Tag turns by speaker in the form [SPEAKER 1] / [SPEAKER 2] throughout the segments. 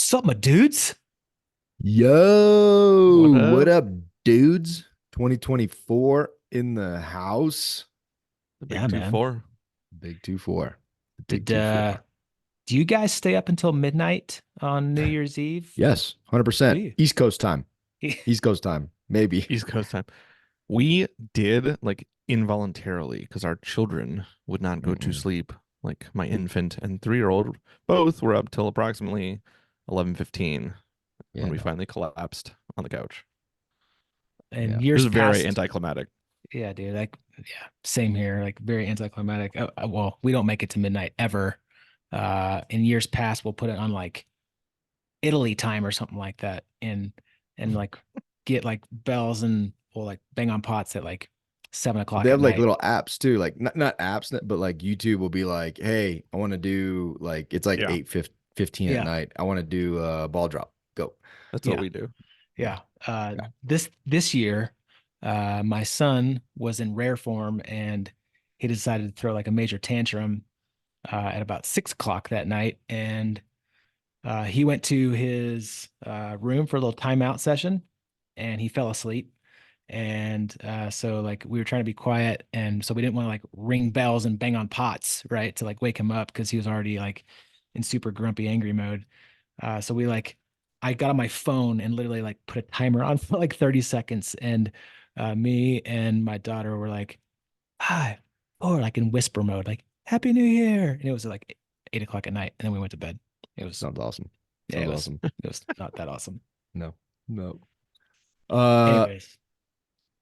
[SPEAKER 1] Sup, my dudes?
[SPEAKER 2] Yo,
[SPEAKER 3] What
[SPEAKER 2] what
[SPEAKER 3] up?
[SPEAKER 2] up, dudes? 2024 in the house.
[SPEAKER 3] The
[SPEAKER 1] Yeah,
[SPEAKER 3] big two
[SPEAKER 1] man.
[SPEAKER 3] four.
[SPEAKER 2] Big 2-4. The big
[SPEAKER 1] Did
[SPEAKER 2] 2-4.
[SPEAKER 1] do you guys stay up until midnight on New Year's Eve?
[SPEAKER 2] Yes,
[SPEAKER 1] Do
[SPEAKER 2] 100%.
[SPEAKER 1] you?
[SPEAKER 2] East Coast time. East Coast time. Maybe.
[SPEAKER 3] East Coast time. We did like involuntarily because our children would not go to
[SPEAKER 2] Mm-mm.
[SPEAKER 3] sleep. Like my infant and 3-year-old both were up till approximately 11:15
[SPEAKER 2] Yeah,
[SPEAKER 3] when we
[SPEAKER 2] no.
[SPEAKER 3] finally collapsed on the couch.
[SPEAKER 1] And
[SPEAKER 2] Yeah.
[SPEAKER 3] It
[SPEAKER 1] years
[SPEAKER 3] was very
[SPEAKER 1] past,
[SPEAKER 3] anticlimactic.
[SPEAKER 1] yeah, dude. Like, yeah, same here. Like, very anticlimactic. Well, we don't make it to midnight ever. In years past, we'll put it on like Italy time or something like that, and like get like bells and we'll like bang on pots at like 7 o'clock
[SPEAKER 2] They
[SPEAKER 1] at
[SPEAKER 2] have like
[SPEAKER 1] night.
[SPEAKER 2] little apps too, like not apps, but like YouTube will be like, hey, I want to do like it's like
[SPEAKER 3] Yeah,
[SPEAKER 2] 8:15 at
[SPEAKER 1] Yeah,
[SPEAKER 2] night. I want to do a ball drop. Go.
[SPEAKER 3] that's what
[SPEAKER 1] yeah.
[SPEAKER 3] we do.
[SPEAKER 2] Yeah.
[SPEAKER 1] Yeah.
[SPEAKER 2] Yeah.
[SPEAKER 1] This year, my son was in rare form and he decided to throw like a major tantrum at about 6 o'clock that night. And he went to his room for a little timeout session and he fell asleep. And so like we were trying to be quiet, and so we didn't want to like ring bells and bang on pots, right? To like wake him up because he was already like in super grumpy, angry mode. So we like, I got on my phone and literally like put a timer on for like 30 seconds. And me and my daughter were like, hi, or like in whisper mode, like, Happy New Year. And it was like 8 o'clock at night. And then we went to bed. It was,
[SPEAKER 2] Sounds awesome.
[SPEAKER 1] yeah,
[SPEAKER 2] Sounds awesome.
[SPEAKER 1] it was not that awesome.
[SPEAKER 2] No. No. Uh
[SPEAKER 1] Anyways,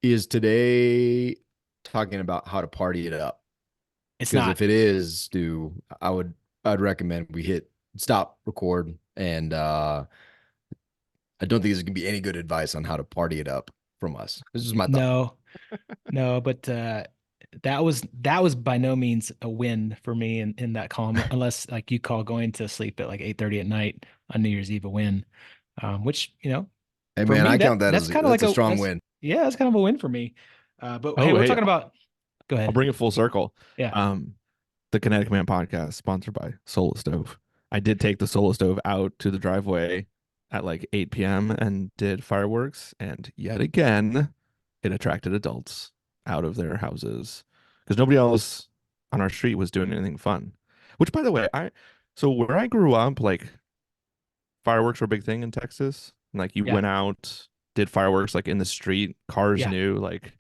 [SPEAKER 2] is today talking about how to party it up?
[SPEAKER 1] it's
[SPEAKER 2] Because
[SPEAKER 1] not,
[SPEAKER 2] if it is, Stu, I'd recommend we hit stop, record, and I don't think this is gonna be any good advice on how to party it up from us. This is my thought.
[SPEAKER 1] no, no, but that was by no means a win for me in that column, unless like you call going to sleep at like 8:30 at night on New Year's Eve a win. Which,
[SPEAKER 2] Hey
[SPEAKER 1] for
[SPEAKER 2] man,
[SPEAKER 1] me
[SPEAKER 2] I count that
[SPEAKER 1] that's
[SPEAKER 2] as
[SPEAKER 1] kind of like
[SPEAKER 2] that's a
[SPEAKER 1] a
[SPEAKER 2] strong
[SPEAKER 1] that's
[SPEAKER 2] win.
[SPEAKER 1] yeah, that's kind of a win for me. But hey,
[SPEAKER 3] Oh,
[SPEAKER 1] we're
[SPEAKER 3] hey,
[SPEAKER 1] talking about, go
[SPEAKER 3] I'll
[SPEAKER 1] ahead.
[SPEAKER 3] bring it full circle.
[SPEAKER 1] Yeah.
[SPEAKER 3] Um, the Kinetic Man podcast, sponsored by Solo Stove. I did take the Solo Stove out to the driveway at like 8 p.m. and did fireworks, and yet again, it attracted adults out of their houses because nobody else on our street was doing anything fun. Which, by the way, I so where I grew up, like fireworks were a big thing in Texas. Like you
[SPEAKER 1] Yeah.
[SPEAKER 3] went out, did fireworks like in the street, cars
[SPEAKER 1] Yeah.
[SPEAKER 3] knew like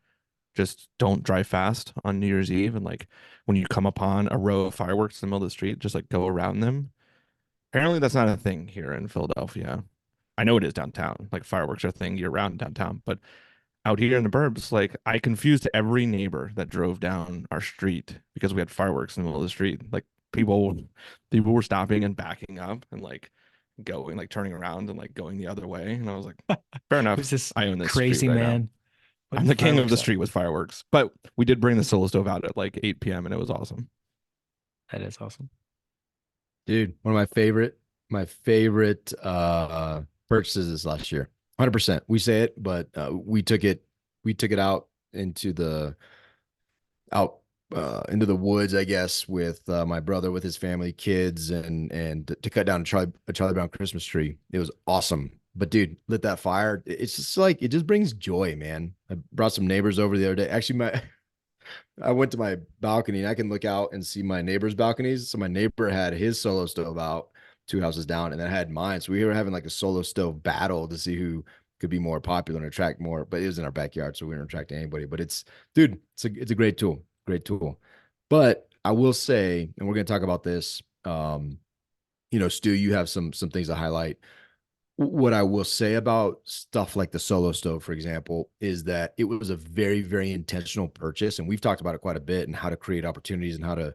[SPEAKER 3] just don't drive fast on New Year's Eve. And like when you come upon a row of fireworks in the middle of the street, just like go around them. Apparently, that's not a thing here in Philadelphia. I know it is downtown. Like fireworks are a thing year round downtown, but out here in the burbs, like I confused every neighbor that drove down our street because we had fireworks in the middle of the street. Like people, people were stopping and backing up and like going, like turning around and like going the other way. And I was like, fair
[SPEAKER 1] Who's
[SPEAKER 3] enough.
[SPEAKER 1] this
[SPEAKER 3] I own this street
[SPEAKER 1] crazy
[SPEAKER 3] right now.
[SPEAKER 1] man
[SPEAKER 3] I'm
[SPEAKER 1] putting
[SPEAKER 3] the king of the
[SPEAKER 1] fireworks up?
[SPEAKER 3] street with fireworks. But we did bring the solo stove out at like 8 p.m. and it was awesome.
[SPEAKER 1] That is awesome.
[SPEAKER 2] Dude, one of my favorite purchases this last year. 100%. We say it, but we took it out into the woods, I guess, with my brother, with his family, kids, and to cut down a Charlie Brown Christmas tree. It was awesome. But dude, lit that fire. It's just like it just brings joy, man. I brought some neighbors over the other day. Actually, my I went to my balcony and I can look out and see my neighbor's balconies. So my neighbor had his solo stove out 2 houses down, and then I had mine. So we were having like a solo stove battle to see who could be more popular and attract more. But it was in our backyard, so we weren't attracting anybody. But dude, it's a great tool, great tool. But I will say, and we're gonna talk about this. Stu, you have some things to highlight. What I will say about stuff like the solo stove, for example, is that it was a very, very intentional purchase, and we've talked about it quite a bit, and how to create opportunities and how to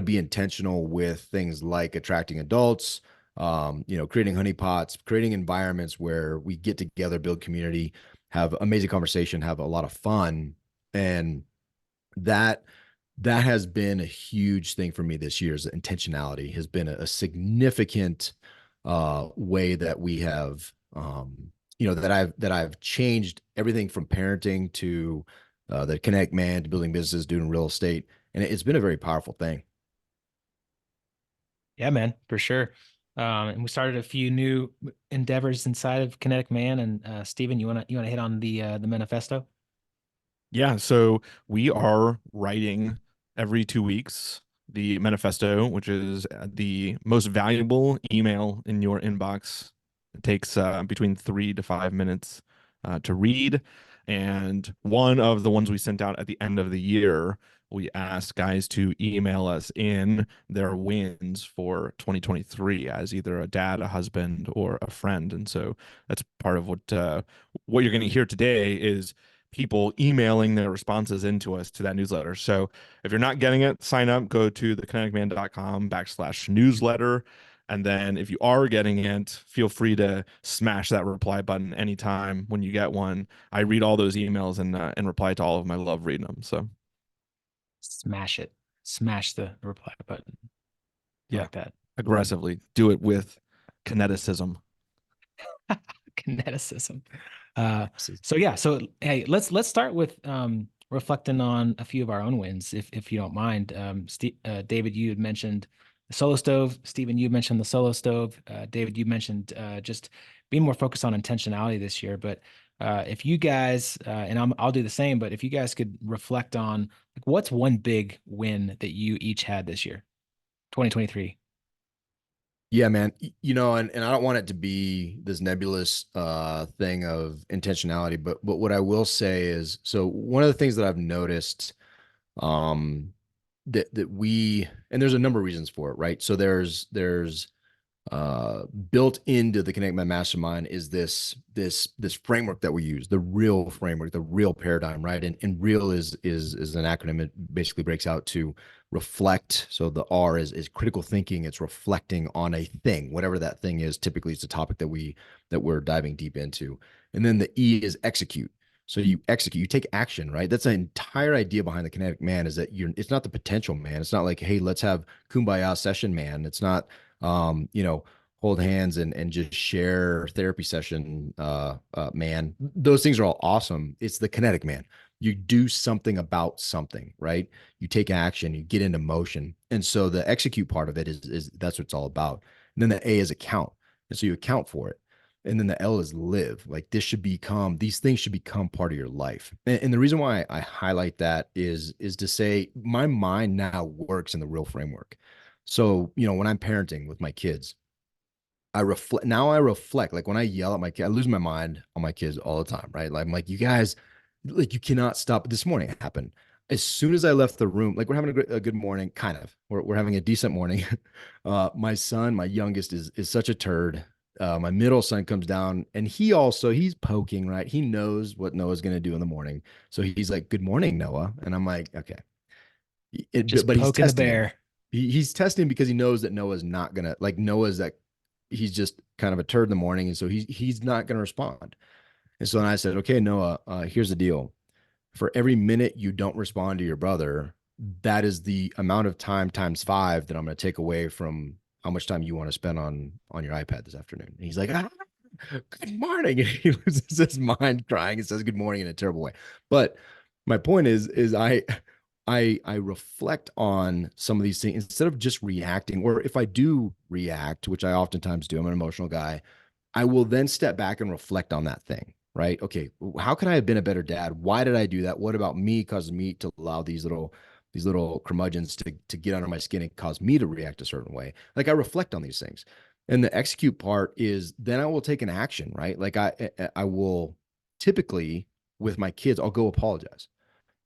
[SPEAKER 2] be intentional with things like attracting adults, creating honeypots, creating environments where we get together, build community, have amazing conversation, have a lot of fun, and that that has been a huge thing for me this year. Is intentionality has been a significant way that we have that I've changed everything from parenting to the Kinetic Man to building businesses, doing real estate, and it's been a very powerful thing.
[SPEAKER 1] Yeah, man, for sure. And we started a few new endeavors inside of Kinetic Man. And Stephen, you wanna hit on the manifesto?
[SPEAKER 3] Yeah, so we are writing every 2 weeks the manifesto, which is the most valuable email in your inbox. It takes between 3 to 5 minutes to read. And one of the ones we sent out at the end of the year, we asked guys to email us in their wins for 2023 as either a dad, a husband, or a friend. And so that's part of what you're going to hear today is people emailing their responses into us to that newsletter. So if you're not getting it, sign up, go to thekineticman.com/newsletter. And then if you are getting it, feel free to smash that reply button anytime when you get one. I read all those emails and reply to all of them. I love reading them. So
[SPEAKER 1] Smash it. Smash the reply button. I
[SPEAKER 3] yeah,
[SPEAKER 1] like that.
[SPEAKER 3] aggressively do it with kineticism.
[SPEAKER 1] Kineticism. So yeah, so hey, let's start with reflecting on a few of our own wins, if you don't mind. David, you had mentioned the solo stove. Stephen, you mentioned the solo stove. David, you mentioned just being more focused on intentionality this year. But if you guys, and I'll do the same, but if you guys could reflect on like what's one big win that you each had this year, 2023.
[SPEAKER 2] Yeah, man. And I don't want it to be this nebulous thing of intentionality, but what I will say is, so one of the things that I've noticed um that we, and there's a number of reasons for it, right? So there's built into the Kinetic Men Mastermind is this framework that we use, the real framework, the real paradigm, right? And real is an acronym. It basically breaks out to reflect. So the R is critical thinking. It's reflecting on a thing, whatever that thing is. Typically, it's a topic that we're diving deep into. And then the E is execute. So you execute, you take action, right? That's the entire idea behind the Kinetic Man is that it's not the potential man. It's not like, hey, let's have kumbaya session, man. It's not hold hands and just share therapy session, man. Those things are all awesome. It's the Kinetic Man. You do something about something, right? You take action, you get into motion. And so the execute part of it is that's what it's all about. And then the A is account. And so you account for it. And then the L is live. Like these things should become part of your life. And the reason why I highlight that is to say my mind now works in the real framework. So, when I'm parenting with my kids, I reflect. Like when I yell at my kid, I lose my mind on my kids all the time, right? Like I'm like, you guys, like you cannot stop. This morning it happened. As soon as I left the room, like we're having a good morning, kind of. We're having a decent morning. My son, my youngest, is such a turd. My middle son comes down and he's poking, right? He knows what Noah's gonna do in the morning. So he's like, "Good morning, Noah." And I'm like, okay.
[SPEAKER 1] Just
[SPEAKER 2] But he's
[SPEAKER 1] poking the
[SPEAKER 2] testing him.
[SPEAKER 1] bear.
[SPEAKER 2] He's testing because he knows that Noah's not gonna, like, Noah's that he's just kind of a turd in the morning, and so he's not gonna respond. And so then I said, okay, Noah, here's the deal. For every minute you don't respond to your brother, that is the amount of time times five that I'm gonna take away from how much time you want to spend on your iPad this afternoon. And he's like, good morning. And he loses his mind crying and says good morning in a terrible way. But my point is I reflect on some of these things instead of just reacting, or if I do react, which I oftentimes do, I'm an emotional guy, I will then step back and reflect on that thing, right? Okay, how could I have been a better dad? Why did I do that? What about me caused me to allow these little curmudgeons to get under my skin and cause me to react a certain way? Like I reflect on these things. And the execute part is then I will take an action, right? Like I will typically with my kids, I'll go apologize.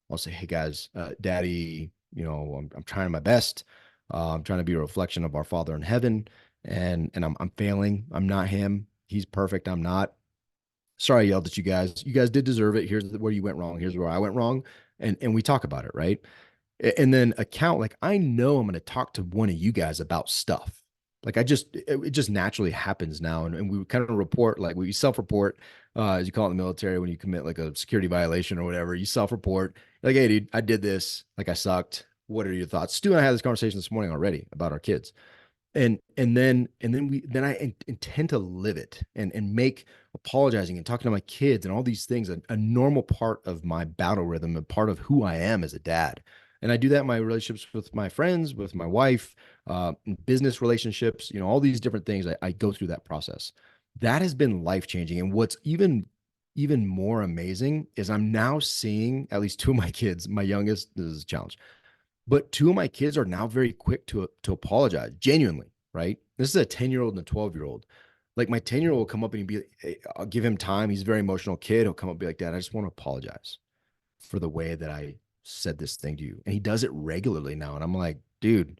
[SPEAKER 2] I'll say, hey guys, daddy, I'm trying my best. I'm trying to be a reflection of our Father in heaven, and I'm failing. I'm not him. He's perfect. I'm not. Sorry, I yelled at you guys. You guys did deserve it. Here's where you went wrong. Here's where I went wrong, and we talk about it, right? And then account, like I know I'm going to talk to one of you guys about stuff. Like it just naturally happens now. And we kind of report, like we self-report, as you call it in the military, when you commit like a security violation or whatever, you self-report like, hey dude, I did this, like I sucked. What are your thoughts? Stu and I had this conversation this morning already about our kids. And then I intend to live it and make apologizing and talking to my kids and all these things a normal part of my battle rhythm, a part of who I am as a dad. And I do that in my relationships with my friends, with my wife, business relationships, all these different things. I go through that process. That has been life changing. And what's even more amazing is I'm now seeing at least two of my kids, my youngest, this is a challenge, but two of my kids are now very quick to apologize genuinely, right? This is a 10-year-old and a 12-year-old. Like my 10-year-old will come up and he'd be, I'll give him time. He's a very emotional kid. He'll come up and be like, Dad, I just want to apologize for the way that I said this thing to you. And he does it regularly now. And I'm like, dude,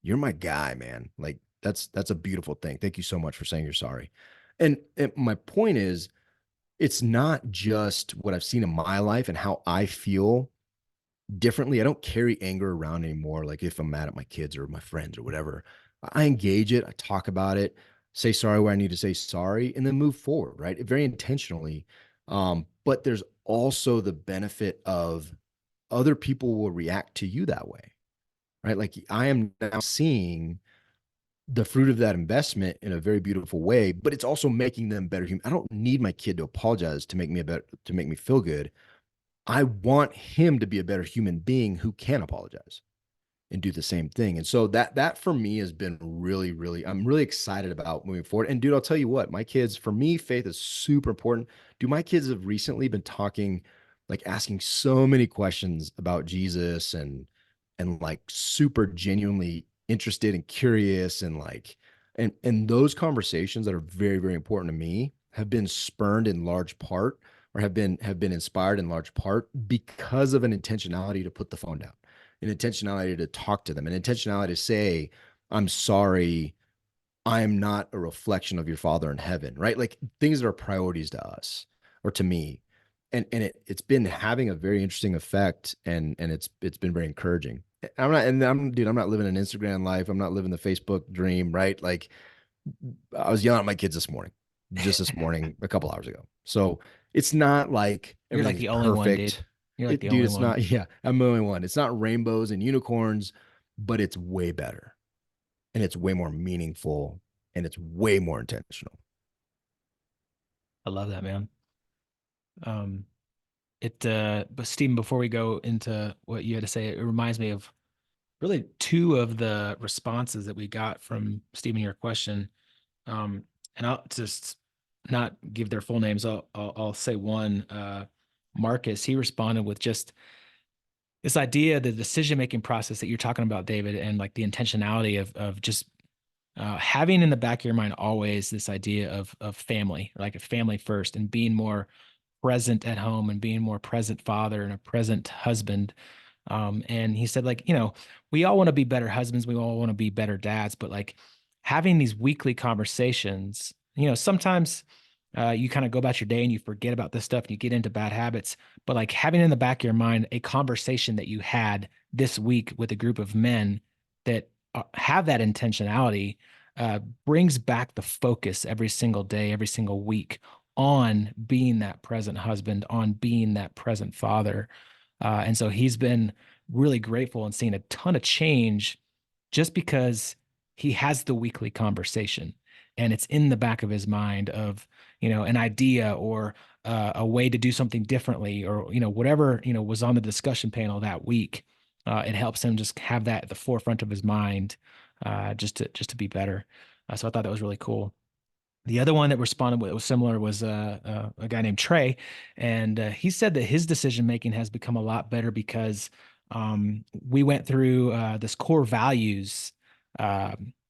[SPEAKER 2] you're my guy, man. Like that's a beautiful thing. Thank you so much for saying you're sorry. And my point is, it's not just what I've seen in my life and how I feel differently. I don't carry anger around anymore. Like if I'm mad at my kids or my friends or whatever, I engage it, I talk about it, say sorry where I need to say sorry, and then move forward, right? Very intentionally. But there's also the benefit of other people will react to you that way, right? Like I am now seeing the fruit of that investment in a very beautiful way, but it's also making them better human. I don't need my kid to apologize to make me to make me feel good. I want him to be a better human being who can apologize and do the same thing. And so that for me has been really, really, I'm really excited about moving forward. And dude, I'll tell you what, my kids, for me, faith is super important. Do my kids have recently been talking, like asking so many questions about Jesus and like super genuinely interested and curious and like and those conversations that are very, very important to me have been spurned in large part or have been inspired in large part because of an intentionality to put the phone down, an intentionality to talk to them, an intentionality to say, I'm sorry, I'm not a reflection of your father in heaven, right? Like things that are priorities to us or to me. And it's been having a very interesting effect and it's been very encouraging. I'm not living an Instagram life. I'm not living the Facebook dream, right? Like I was yelling at my kids just this morning, a couple hours ago. So it's not like
[SPEAKER 1] You're like
[SPEAKER 2] everything's
[SPEAKER 1] the only one, dude.
[SPEAKER 2] perfect.
[SPEAKER 1] You're like the
[SPEAKER 2] Dude,
[SPEAKER 1] only
[SPEAKER 2] it's
[SPEAKER 1] one.
[SPEAKER 2] not, yeah, I'm the only one. It's not rainbows and unicorns, but it's way better and it's way more meaningful and it's way more intentional.
[SPEAKER 1] I love that, man. Um, but Stephen, before we go into what you had to say, it reminds me of really two of the responses that we got from Stephen, your question. Um, and I'll just not give their full names. I'll say one. Marcus, he responded with just this idea, the decision making process that you're talking about, David, and like the intentionality of just having in the back of your mind always this idea of family, like a family first, and being more present at home and being more present father and a present husband. And he said, like, we all want to be better husbands, we all want to be better dads, but like having these weekly conversations, sometimes you kind of go about your day and you forget about this stuff and you get into bad habits. But like having in the back of your mind a conversation that you had this week with a group of men that have that intentionality brings back the focus every single day, every single week on being that present husband, on being that present father. And so he's been really grateful and seeing a ton of change just because he has the weekly conversation and it's in the back of his mind of, an idea or a way to do something differently or, whatever, was on the discussion panel that week. It helps him just have that at the forefront of his mind, just to be better. So I thought that was really cool. The other one that responded with was similar was a guy named Trey, and he said that his decision making has become a lot better because we went through this core values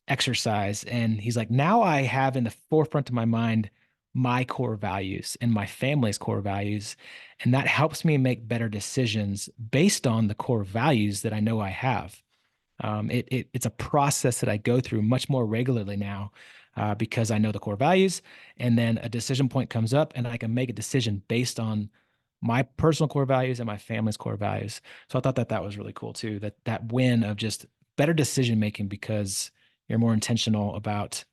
[SPEAKER 1] exercise, and he's like, now I have in the forefront of my mind my core values and my family's core values, and that helps me make better decisions based on the core values that I know I have. It's a process that I go through much more regularly now because I know the core values, and then a decision point comes up, and I can make a decision based on my personal core values and my family's core values. So I thought that was really cool too. That win of just better decision making because you're more intentional about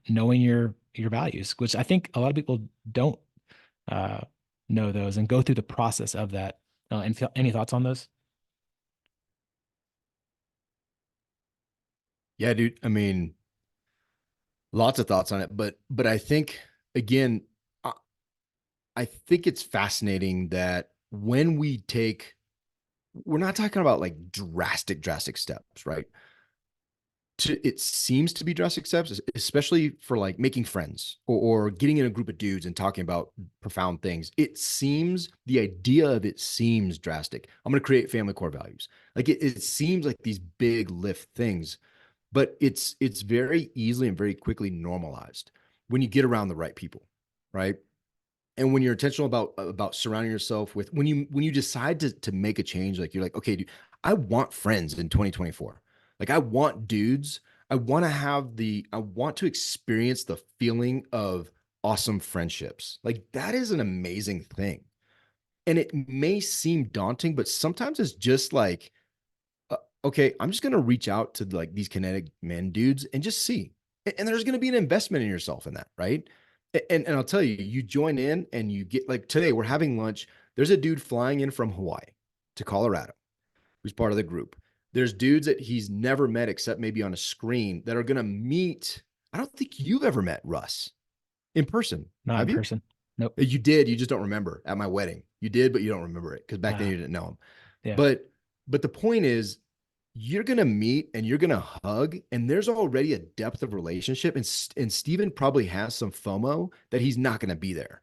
[SPEAKER 1] knowing your values, which I think a lot of people don't uh, know those and go through the process of that. Any thoughts on those?
[SPEAKER 2] Yeah, dude. I mean, lots of thoughts on it, but I think again, I think it's fascinating that when we take we're not talking about like drastic steps, right? It seems to be drastic steps, especially for like making friends or getting in a group of dudes and talking about profound things. It seems the idea of it seems drastic. I'm going to create family core values. Like it seems like these big lift things, but it's very easily and very quickly normalized when you get around the right people, right? And when you're intentional about surrounding yourself with when you decide to make a change, like you're like, okay, dude, I want friends in 2024. Like I want dudes. I want to experience the feeling of awesome friendships. Like that is an amazing thing. And it may seem daunting, but sometimes it's just like, uh, okay, I'm just gonna reach out to like these kinetic men dudes and just see. And there's gonna be an investment in yourself in that, right? And I'll tell you, you join in and you get like today we're having lunch. There's a dude flying in from Hawaii to Colorado who's part of the group. There's dudes that he's never met except maybe on a screen that are gonna meet. I don't think you've ever met Russ in person,
[SPEAKER 1] Not in
[SPEAKER 2] have you?
[SPEAKER 1] person. Nope.
[SPEAKER 2] You did, you just don't remember at my wedding. You did, but you don't remember it because back then
[SPEAKER 1] Uh,
[SPEAKER 2] you didn't know him.
[SPEAKER 1] yeah.
[SPEAKER 2] But the point is, you're gonna meet and you're gonna hug, and there's already a depth of relationship. And Steven probably has some FOMO that he's not gonna be there,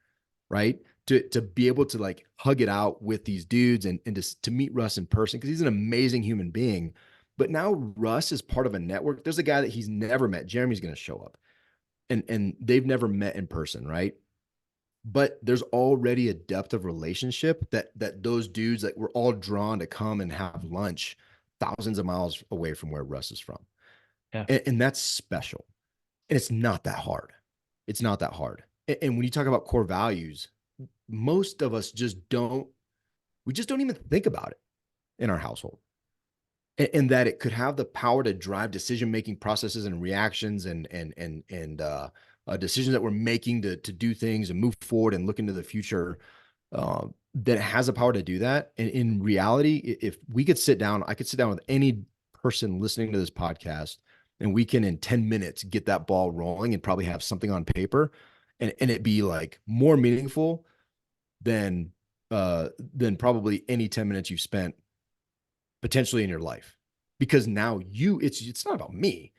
[SPEAKER 2] right? To be able to like hug it out with these dudes and to meet Russ in person because he's an amazing human being. But now Russ is part of a network. There's a guy that he's never met. Jeremy's gonna show up, and they've never met in person, right? But there's already a depth of relationship that those dudes like we're all drawn to come and have lunch thousands of miles away from where Russ is from.
[SPEAKER 1] Yeah.
[SPEAKER 2] And that's special. And it's not that hard. It's not that hard. And when you talk about core values, most of us we just don't even think about it in our household. And that it could have the power to drive decision making processes and reactions and decisions that we're making to do things and move forward and look into the future. That has the power to do that. And in reality, if we could sit down, I could sit down with any person listening to this podcast, and we can in 10 minutes get that ball rolling and probably have something on paper, and it be like more meaningful than than probably any 10 minutes you've spent potentially in your life, because now it's not about me,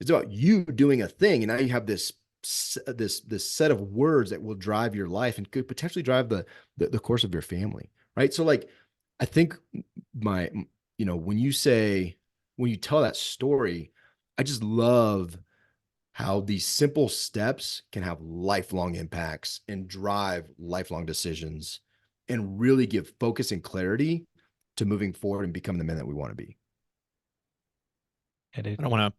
[SPEAKER 2] it's about you doing a thing, and now you have this set of words that will drive your life and could potentially drive the course of your family, right? So like I think my when you tell that story, I just love how these simple steps can have lifelong impacts and drive lifelong decisions and really give focus and clarity to moving forward and becoming the men that we want to be.
[SPEAKER 1] I did.
[SPEAKER 3] I don't want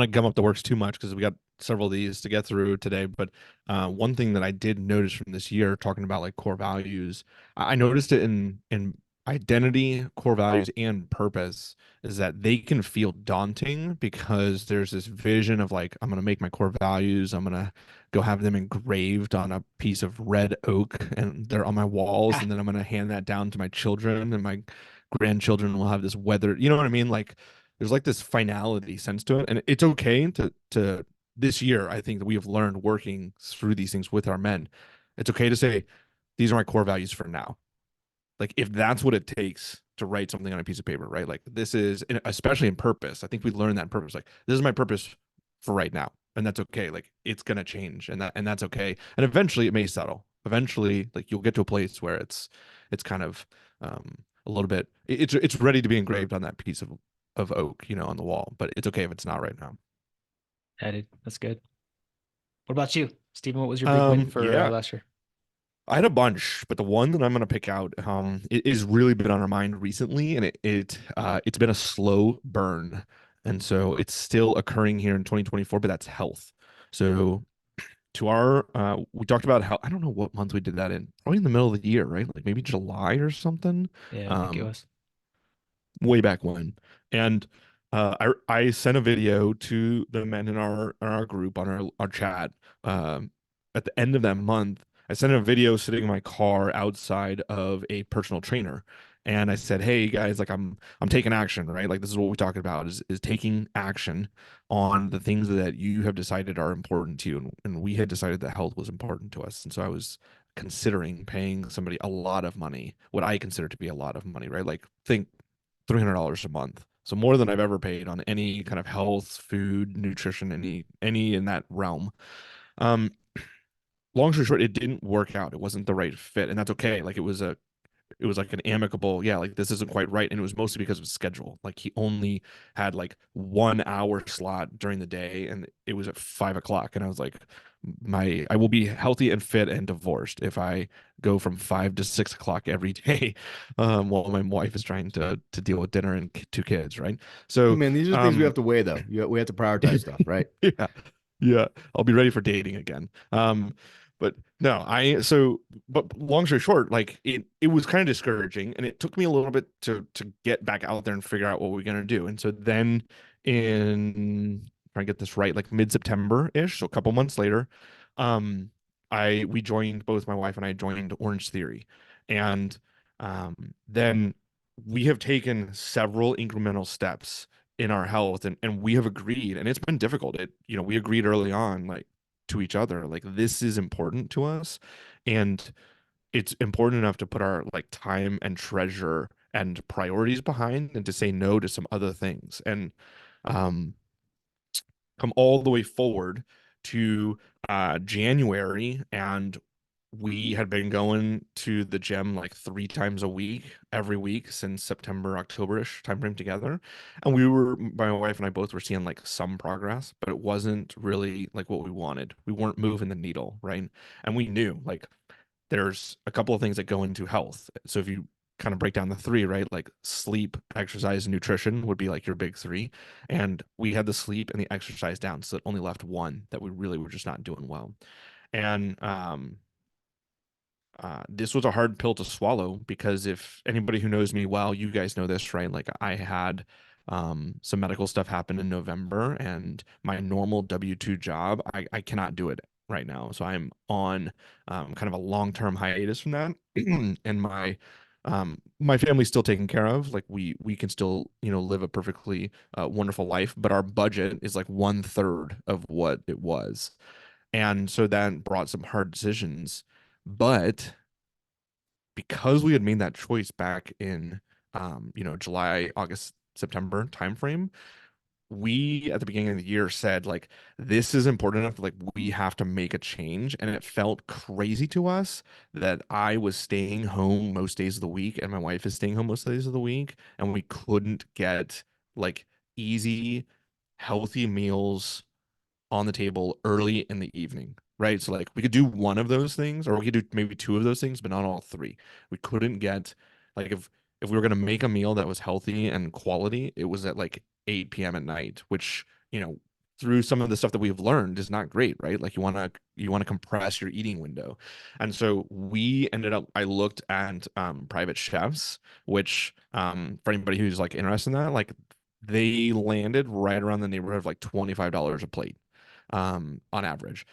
[SPEAKER 3] to gum up the works too much because we got several of these to get through today. But one thing that I did notice from this year, talking about like core values, I noticed it in identity, core values, and purpose, is that they can feel daunting because there's this vision of like, I'm gonna make my core values, I'm gonna go have them engraved on a piece of red oak and they're on my walls,
[SPEAKER 1] Ah,
[SPEAKER 3] and then I'm gonna hand that down to my children, and my grandchildren will have this weather, you know what I mean? Like there's like this finality sense to it, and it's okay to this year. I think that we have learned working through these things with our men. It's okay to say these are my core values for now. Like if that's what it takes to write something on a piece of paper, right? Like this is, especially in purpose. I think we learned that in purpose. Like this is my purpose for right now, and that's okay. Like it's gonna change, and that's okay. And eventually, it may settle. Eventually, like you'll get to a place where it's kind of a little bit. It's ready to be engraved on that piece of oak, on the wall. But it's okay if it's not right now.
[SPEAKER 1] I did. That's good. What about you, Stephen? What was your big win for
[SPEAKER 3] Yeah,
[SPEAKER 1] last year?
[SPEAKER 3] I had a bunch, but the one that I'm gonna pick out, it has really been on our mind recently, and it's been a slow burn, and so it's still occurring here in 2024. But that's health. So we talked about how I don't know what month we did that in, probably in the middle of the year, right? Like maybe July or something.
[SPEAKER 1] Yeah, I think it
[SPEAKER 3] Um,
[SPEAKER 1] was.
[SPEAKER 3] way back when. And I sent a video to the men in our group on our chat. At the end of that month, I sent a video sitting in my car outside of a personal trainer. And I said, "Hey guys, like I'm taking action, right? Like this is what we talked about is taking action on the things that you have decided are important to you, and we had decided that health was important to us. And so I was considering paying somebody a lot of money, what I consider to be a lot of money, right? Like think $300 a month. So more than I've ever paid on any kind of health, food, nutrition, any in that realm. Um, Long story short, it didn't work out. It wasn't the right fit, and that's okay. Like it was like an amicable, yeah, like this isn't quite right. And it was mostly because of his schedule. Like he only had like 1 hour slot during the day and it was at 5 o'clock. And I was like, I will be healthy and fit and divorced if I go from 5 to 6 o'clock every day, while my wife is trying to deal with dinner and two kids, right?
[SPEAKER 2] Hey
[SPEAKER 3] So,
[SPEAKER 2] man, these are things we have to weigh though. We have to prioritize stuff, right?
[SPEAKER 3] yeah, yeah, I'll be ready for dating again. But no, but long story short, like it was kind of discouraging, and it took me a little bit to get back out there and figure out what we are gonna do. And so then in trying to get this right, like mid-September ish, so a couple months later, um, we joined both my wife and I joined Orange Theory, and then we have taken several incremental steps in our health, and we have agreed, and it's been difficult. We agreed early on, like to each other, like this is important to us, and it's important enough to put our like time and treasure and priorities behind and to say no to some other things. And um come all the way forward to January, and we had been going to the gym like 3 times a week, every week since September, October-ish timeframe together. And my wife and I both were seeing like some progress, but it wasn't really like what we wanted. We weren't moving the needle, right? And we knew like there's a couple of things that go into health. So if you kind of break down the three, right? Like sleep, exercise, and nutrition would be like your big three. And we had the sleep and the exercise down, so it only left one that we really were just not doing well. And this was a hard pill to swallow because if anybody who knows me well, you guys know this, right? Like I had some medical stuff happen in November, and my normal W-2 job, I cannot do it right now. So I'm on kind of a long-term hiatus from that. And my family's still taken care of. Like we can still, live a perfectly wonderful life, but our budget is like 1/3 of what it was. And so that brought some hard decisions. But because we had made that choice back in July, August, September timeframe, we at the beginning of the year said like this is important enough, like we have to make a change. And it felt crazy to us that I was staying home most days of the week and my wife is staying home most days of the week, and we couldn't get like easy, healthy meals on the table early in the evening, right? So like we could do one of those things, or we could do maybe two of those things, but not all three. We couldn't get like if we were gonna make a meal that was healthy and quality, it was at like 8 p.m. at night, which, through some of the stuff that we've learned is not great, right? Like you want to compress your eating window. And so we ended up I looked at private chefs, which for anybody who's like interested in that, like they landed right around the neighborhood of like $25 a plate on average.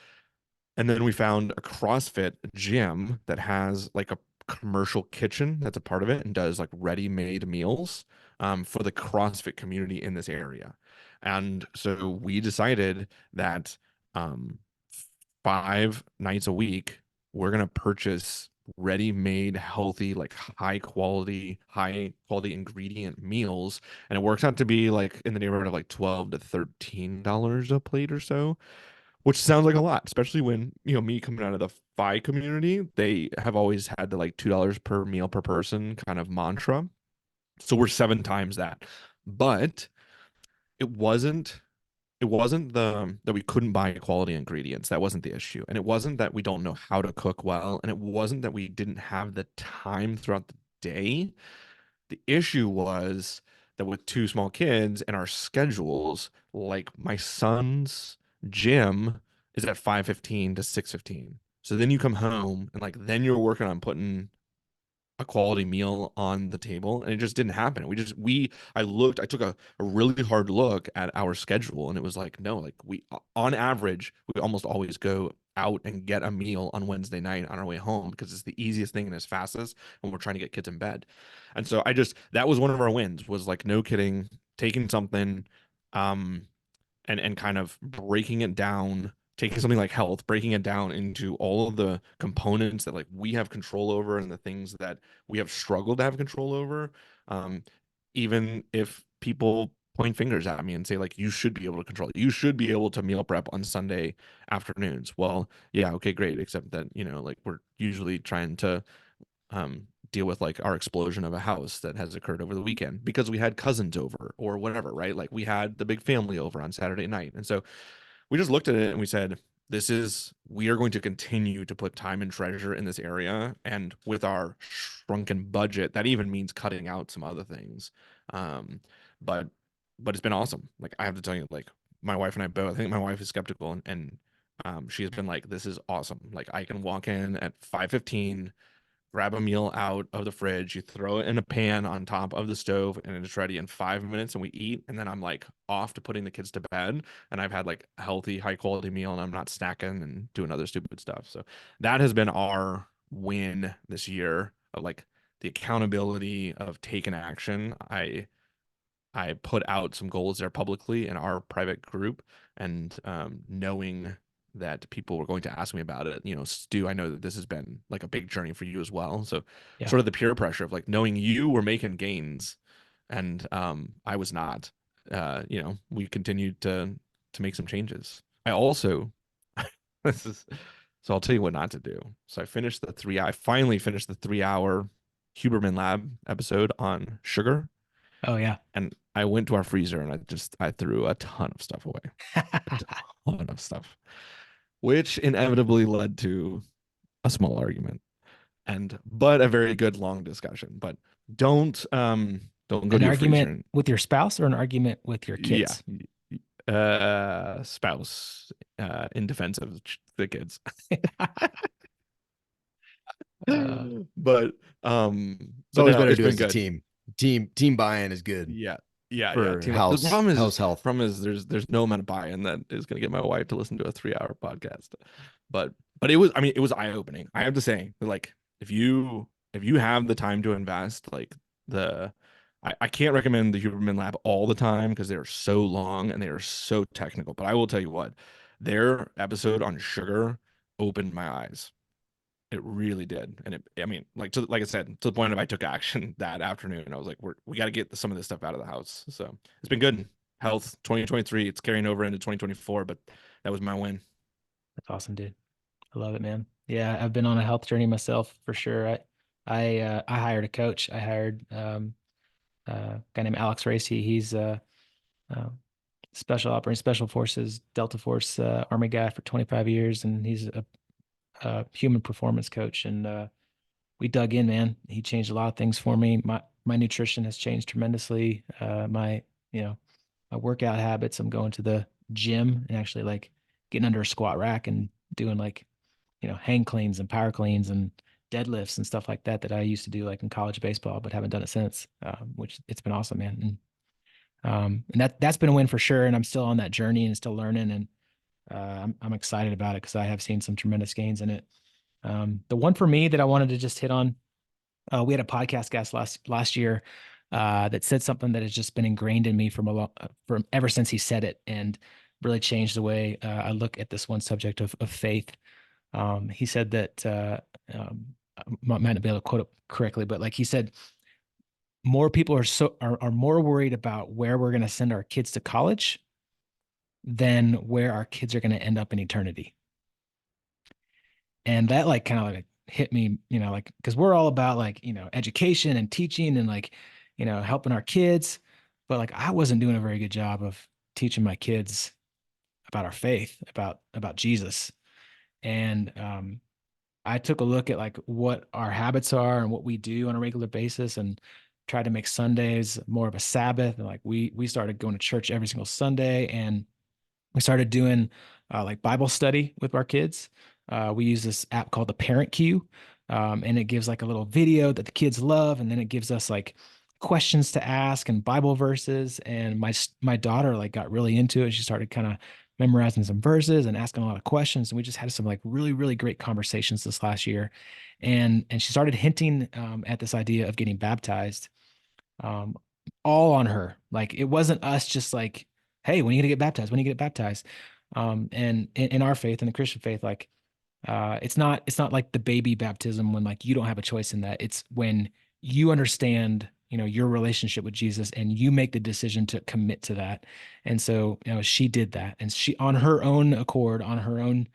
[SPEAKER 3] And then we found a CrossFit gym that has like a commercial kitchen that's a part of it and does like ready-made meals for the CrossFit community in this area. And so we decided that um, 5 nights a week, we're going to purchase ready-made, healthy, like high quality ingredient meals. And it works out to be like in the neighborhood of like $12 to $13 a plate or so, which sounds like a lot, especially when, me coming out of the FI community, they have always had the like $2 per meal per person kind of mantra. So we're 7 times that. But it wasn't it wasn't the that we couldn't buy quality ingredients. That wasn't the issue. And it wasn't that we don't know how to cook well. And it wasn't that we didn't have the time throughout the day. The issue was that with two small kids and our schedules, like my son's gym is at 5:15 to 6:15. So then you come home and like then you're working on putting a quality meal on the table, and it just didn't happen. I took a really hard look at our schedule, and it was like, no, like on average, we almost always go out and get a meal on Wednesday night on our way home because it's the easiest thing and as fastest when we're trying to get kids in bed. And so that was one of our wins, was like, no kidding, taking something, um, and kind of breaking it down taking something like health, breaking it down into all of the components that like we have control over and the things that we have struggled to have control over. Um, Even if people point fingers at me and say like you should be able to control it. You should be able to meal prep on Sunday afternoons. Well, yeah, okay, great. Except that, like we're usually trying to deal with like our explosion of a house that has occurred over the weekend because we had cousins over or whatever, right? Like we had the big family over on Saturday night. And so we just looked at it and we said, we are going to continue to put time and treasure in this area. And with our shrunken budget, that even means cutting out some other things. Um, but, but it's been awesome. Like I have to tell you, like my wife and I both, I think my wife is skeptical and she has been like, this is awesome. Like I can walk in at 5:15, grab a meal out of the fridge, you throw it in a pan on top of the stove, and it's ready in 5 minutes, and we eat. And then I'm like off to putting the kids to bed, and I've had like a healthy, high quality meal, and I'm not snacking and doing other stupid stuff. So that has been our win this year of like the accountability of taking action. I put out some goals there publicly in our private group, and knowing that people were going to ask me about it, Stu, I know that this has been like a big journey for you as well. So,
[SPEAKER 1] Yeah,
[SPEAKER 3] sort of the peer pressure of like knowing you were making gains, and I was not. We continued to make some changes. I also, this is so I'll tell you what not to do. So I finally finished the 3 hour Huberman Lab episode on sugar,
[SPEAKER 1] oh yeah.
[SPEAKER 3] and I went to our freezer and I threw a ton of stuff away, a ton of stuff, which inevitably led to a small argument but a very good long discussion. But don't go
[SPEAKER 1] An
[SPEAKER 3] to your freezer
[SPEAKER 1] argument
[SPEAKER 3] and
[SPEAKER 1] with your spouse or an argument with your
[SPEAKER 3] yeah,
[SPEAKER 1] kids?
[SPEAKER 3] spouse in defense of the kids.
[SPEAKER 1] uh,
[SPEAKER 3] But
[SPEAKER 2] It's
[SPEAKER 3] but
[SPEAKER 2] always
[SPEAKER 3] no,
[SPEAKER 2] better to
[SPEAKER 3] it's
[SPEAKER 2] do
[SPEAKER 3] been
[SPEAKER 2] as a
[SPEAKER 3] good.
[SPEAKER 2] team. Team buy-in is good
[SPEAKER 3] Yeah. Yeah.
[SPEAKER 2] for
[SPEAKER 3] The
[SPEAKER 2] house health.
[SPEAKER 3] problem is there's no amount of buy-in that is going to get my wife to listen to a 3 hour podcast. But it was eye-opening. I have to say, like if you have the time to invest, like I can't recommend the Huberman Lab all the time because they're so long and they are so technical. But I will tell you what, their episode on sugar opened my eyes. It really did. And I mean, like I said, to the point of I took action that afternoon. I was like, we got to get some of this stuff out of the house. So it's been good. Health 2023, it's carrying over into 2024, but that was my win.
[SPEAKER 1] that's awesome, dude. I love it, man. Yeah, I've been on a health journey myself for sure. I hired a coach. I hired a guy named Alex Racy. He's uh, special forces, Delta Force Army guy for 25 years, and he's a human performance coach. And we dug in, man. He changed a lot of things for me. My nutrition has changed tremendously. You know, my workout habits. I'm going to the gym and actually like getting under a squat rack and doing like, hang cleans and power cleans and deadlifts and stuff like that I used to do like in college baseball, but haven't done it since. Which it's been awesome, man. And that's been a win for sure. And I'm still on that journey and still learning. And I'm excited about it because I have seen some tremendous gains in it. The one for me that I wanted to just hit on, we had a podcast guest last year that said something that has just been ingrained in me from ever since he said it, and really changed the way I look at this one subject of faith. He said that might not be able to quote it correctly, but like he said, more people are more worried about where we're going to send our kids to college than where our kids are going to end up in eternity. And that like kind of like hit me, like because we're all about like, education and teaching and like, helping our kids. But like I wasn't doing a very good job of teaching my kids about our faith, about Jesus. And I took a look at like what our habits are and what we do on a regular basis and tried to make Sundays more of a Sabbath. And like we started going to church every single Sunday, and we started doing like Bible study with our kids. We use this app called the Parent Queue, and it gives like a little video that the kids love, and then it gives us like questions to ask and Bible verses. And my daughter like got really into it. She started kind of memorizing some verses and asking a lot of questions. And we just had some like really really great conversations this last year, and she started hinting at this idea of getting baptized, um, all on her. Like it wasn't us just like, hey, when are you gonna get baptized? When are you get baptized? And in our faith, in the Christian faith, like it's not like the baby baptism when like you don't have a choice in that. It's when you understand, your relationship with Jesus and you make the decision to commit to that. And so, she did that, and she on her own accord, on her own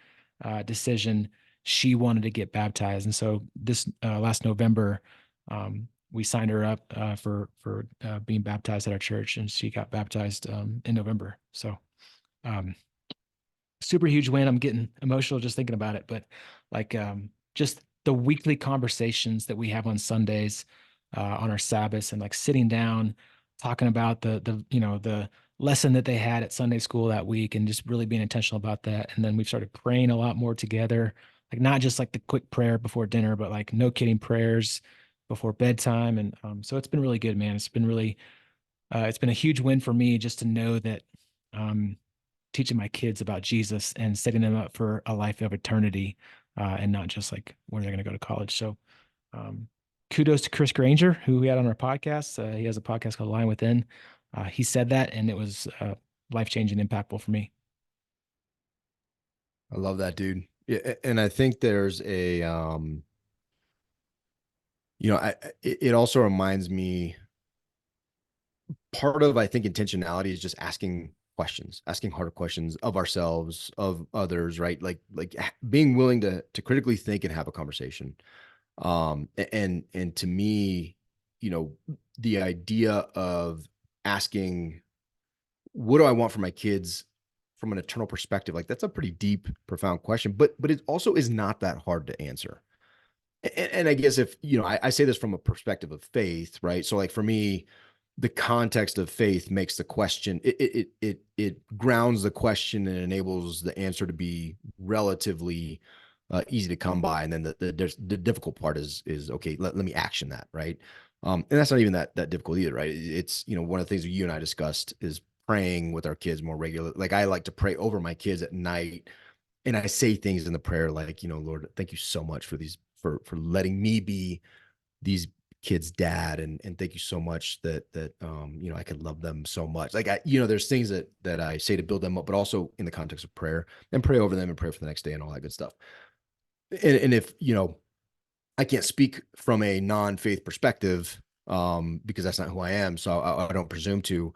[SPEAKER 1] decision, she wanted to get baptized. And so this last November, we signed her up for being baptized at our church, and she got baptized in November. So um, super huge win. I'm getting emotional just thinking about it, but like just the weekly conversations that we have on Sundays, on our Sabbaths, and like sitting down, talking about the lesson that they had at Sunday school that week, and just really being intentional about that. And then we've started praying a lot more together, like not just like the quick prayer before dinner, but like no kidding prayers before bedtime. And so it's been really good, man. It's been a huge win for me just to know that um teaching my kids about Jesus and setting them up for a life of eternity, and not just like where they're going to go to college. So, um, kudos to Chris Granger, who we had on our podcast. He has a podcast called Line Within. He said that, and it was life changing, impactful for me.
[SPEAKER 2] I love that, dude. Yeah, and I think there's a it also reminds me, part of, I think, intentionality is just asking questions, asking harder questions of ourselves, of others, right? Like being willing to critically think and have a conversation. And to me, you know, the idea of asking, what do I want for my kids from an eternal perspective? Like that's a pretty deep, profound question, but it also is not that hard to answer. And I guess, if I say this from a perspective of faith, right? So like for me, the context of faith makes the question, it grounds the question and enables the answer to be relatively easy to come by. And then the difficult part is okay, let me action that, right? And that's not even that difficult either, right? It's, one of the things that you and I discussed is praying with our kids more regular. Like I like to pray over my kids at night, and I say things in the prayer like, Lord, thank you so much for these, for letting me be these kids' dad, and thank you so much that I could love them so much. Like there's things that I say to build them up, but also in the context of prayer, and pray over them and pray for the next day and all that good stuff. And if I can't speak from a non-faith perspective, because that's not who I am, so I don't presume to.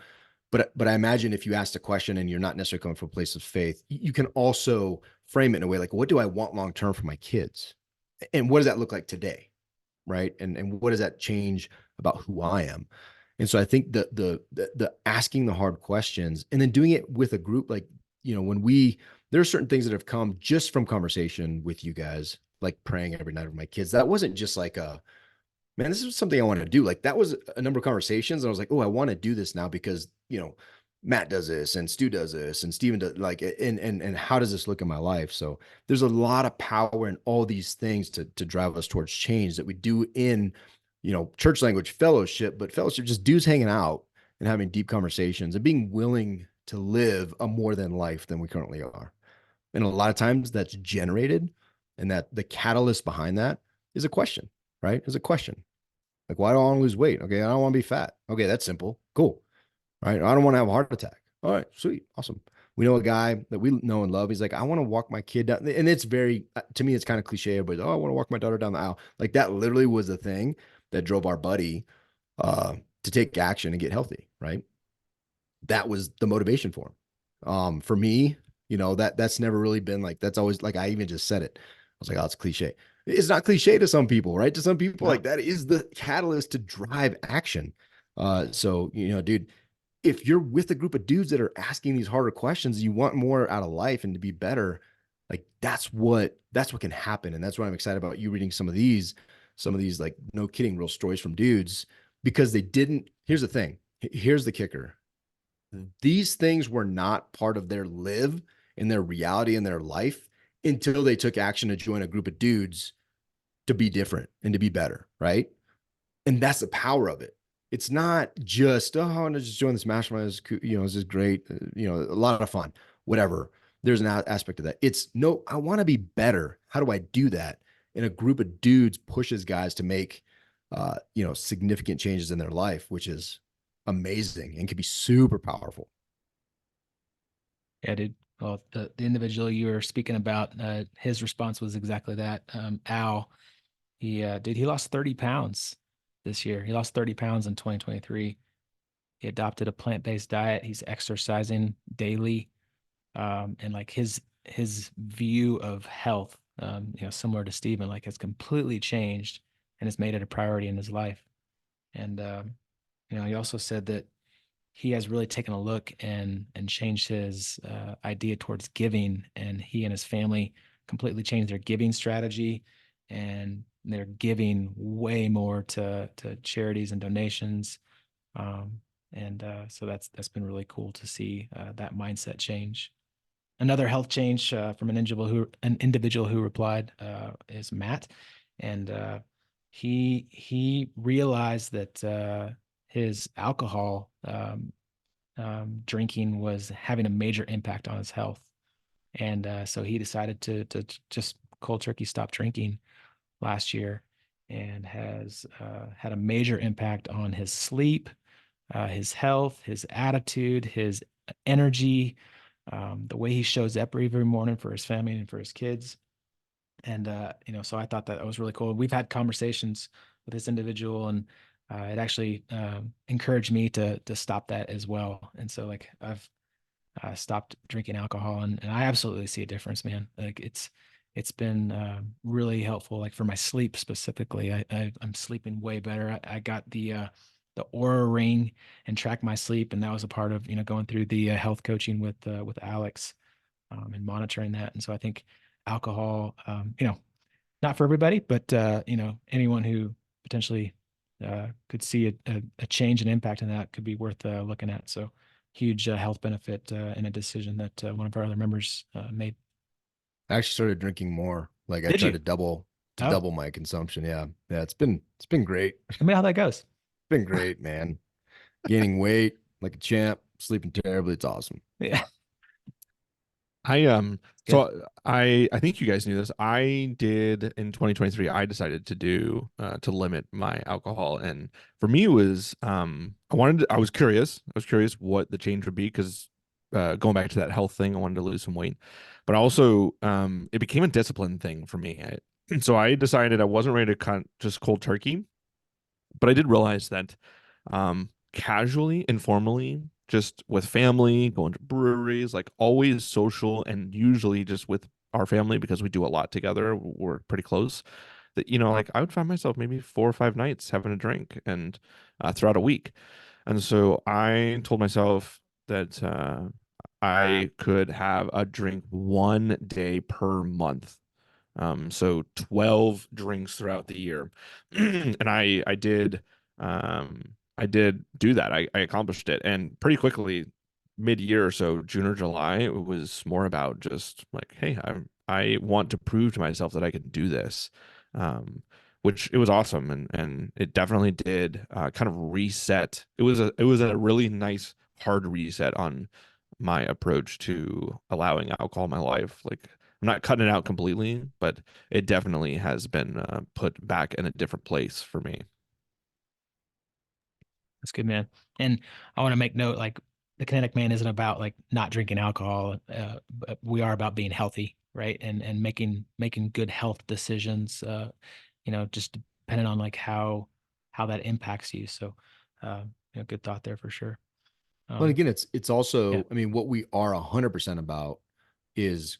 [SPEAKER 2] But I imagine if you asked a question and you're not necessarily coming from a place of faith, you can also frame it in a way like, what do I want long term for my kids? And what does that look like today? Right. And what does that change about who I am? And so I think the asking the hard questions and then doing it with a group, like, when there are certain things that have come just from conversation with you guys, like praying every night with my kids. That wasn't just like man, this is something I want to do. Like that was a number of conversations. And I was like, oh, I want to do this now because, Matt does this and Stu does this and Steven does, like, and how does this look in my life? So there's a lot of power in all these things to drive us towards change that we do in, church language, fellowship, but fellowship, just dudes hanging out and having deep conversations and being willing to live a more than life than we currently are. And a lot of times that's generated, and that the catalyst behind that is a question, right? Is a question. Like, why do I want to lose weight? Okay, I don't want to be fat. Okay, that's simple. Cool. All right. I don't want to have a heart attack. All right, sweet. Awesome. We know a guy that we know and love. He's like, I want to walk my kid down. And it's very, to me, it's kind of cliche, but oh, I want to walk my daughter down the aisle. Like that literally was the thing that drove our buddy to take action and get healthy, right? That was the motivation for him. For me, that's never really been like, that's always like, I even just said it. I was like, oh, it's cliche. It's not cliche to some people, right? To some people,
[SPEAKER 1] No.
[SPEAKER 2] like that is the catalyst to drive action. So, dude, if you're with a group of dudes that are asking these harder questions, you want more out of life and to be better, like that's what can happen. And that's why I'm excited about you reading some of these like, no kidding, real stories from dudes, because they didn't. Here's the thing. Here's the kicker. These things were not part of their live in their reality in their life until they took action to join a group of dudes to be different and to be better, right? And that's the power of it. It's not just, oh, I want to just join this mastermind. This is great. A lot of fun, whatever. There's an aspect of that. It's no, I want to be better. How do I do that? And a group of dudes pushes guys to make, significant changes in their life, which is amazing and can be super powerful.
[SPEAKER 1] Yeah, dude. Well, the individual you were speaking about, his response was exactly that. Al, he lost 30 pounds this year. He lost 30 pounds in 2023. He adopted a plant-based diet. He's exercising daily. And like his view of health, similar to Stephen, like has completely changed and has made it a priority in his life. And he also said that he has really taken a look and changed his idea towards giving, and he and his family completely changed their giving strategy, and they're giving way more to charities and donations. So that's been really cool to see that mindset change. Another health change from an individual who replied is Matt, and he realized that his alcohol drinking was having a major impact on his health, and so he decided to just cold turkey stop drinking last year, and has had a major impact on his sleep, his health, his attitude, his energy, the way he shows up every morning for his family and for his kids. And so I thought that was really cool. We've had conversations with this individual, and it actually encouraged me to stop that as well. And so like I've stopped drinking alcohol, and I absolutely see a difference, man. Like it's been really helpful. Like for my sleep specifically, I'm sleeping way better. I got the Aura ring and track my sleep, and that was a part of going through the health coaching with Alex, and monitoring that. And so I think alcohol, not for everybody, but anyone who potentially could see a change and impact in that could be worth looking at. So huge health benefit in a decision that one of our other members made.
[SPEAKER 2] I actually started drinking more. Like I
[SPEAKER 1] Did
[SPEAKER 2] tried
[SPEAKER 1] you?
[SPEAKER 2] to
[SPEAKER 1] Oh,
[SPEAKER 2] double my consumption. Yeah. Yeah, it's been great.
[SPEAKER 1] I mean, how that goes.
[SPEAKER 2] Been great, man. Gaining weight like a champ, sleeping terribly. It's awesome.
[SPEAKER 1] Yeah,
[SPEAKER 3] I
[SPEAKER 1] good.
[SPEAKER 3] I think you guys knew this. I did in 2023. I decided to do to limit my alcohol, and for me it was I was curious. I was curious what the change would be because going back to that health thing, I wanted to lose some weight, but also it became a discipline thing for me. So I decided I wasn't ready to cut just cold turkey, but I did realize that casually, informally, just with family, going to breweries, like always social and usually just with our family because we do a lot together. We're pretty close. That, like I would find myself maybe 4 or 5 nights having a drink and throughout a week. And so I told myself that I could have a drink 1 day per month, so 12 drinks throughout the year. And I did do that. I accomplished it. And pretty quickly, mid-year or so, June or July, it was more about just like, hey, I want to prove to myself that I can do this. Um, which it was awesome, and it definitely did kind of reset. It was a really nice hard reset on my approach to allowing alcohol in my life. Like I'm not cutting it out completely, but it definitely has been put back in a different place for me.
[SPEAKER 1] That's good, man. And I want to make note, like the Kinetic Man isn't about like not drinking alcohol, but we are about being healthy, right? And making good health decisions. Just depending on like how that impacts you. So, good thought there for sure.
[SPEAKER 2] But
[SPEAKER 1] Um,
[SPEAKER 2] again, it's
[SPEAKER 1] yeah,
[SPEAKER 2] also, I mean, what we are 100% about is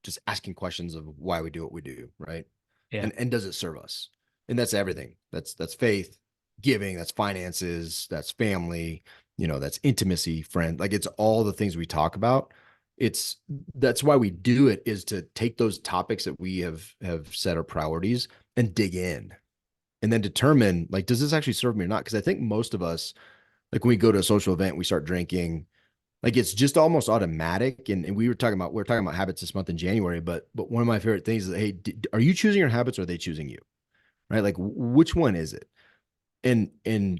[SPEAKER 2] just asking questions of why we do what we do, right?
[SPEAKER 1] yeah,
[SPEAKER 2] And does it serve us? And that's everything. That's faith, giving, that's finances, that's family, that's intimacy, friend. Like it's all the things we talk about. It's That's why we do it, is to take those topics that we have set our priorities and dig in and then determine, like, does this actually serve me or not? Because I think most of us, like when we go to a social event, we start drinking, like it's just almost automatic. And we were talking about habits this month in January, but one of my favorite things is, hey, are you choosing your habits or are they choosing you? Right? Like which one is it? And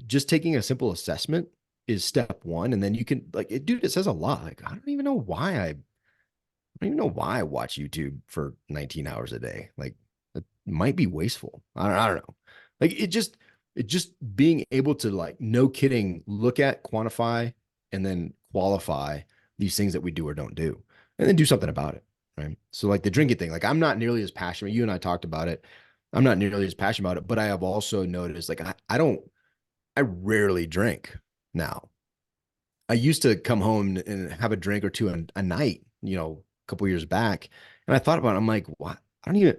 [SPEAKER 2] just taking a simple assessment is step one. And then you can, like, dude, it says a lot. Like I don't even know why I watch YouTube for 19 hours a day. Like it might be wasteful. I don't know. Like it just being able to, like, no kidding, look at, quantify, and then qualify these things that we do or don't do. and then do something about it. Right. So like the drinking thing, like I'm not nearly as passionate. You and I talked about it. I'm not nearly as passionate about it, but I have also noticed like I rarely drink now. I used to come home and have a drink or two a night, a couple years back. And I thought about it. I'm like, why? I don't even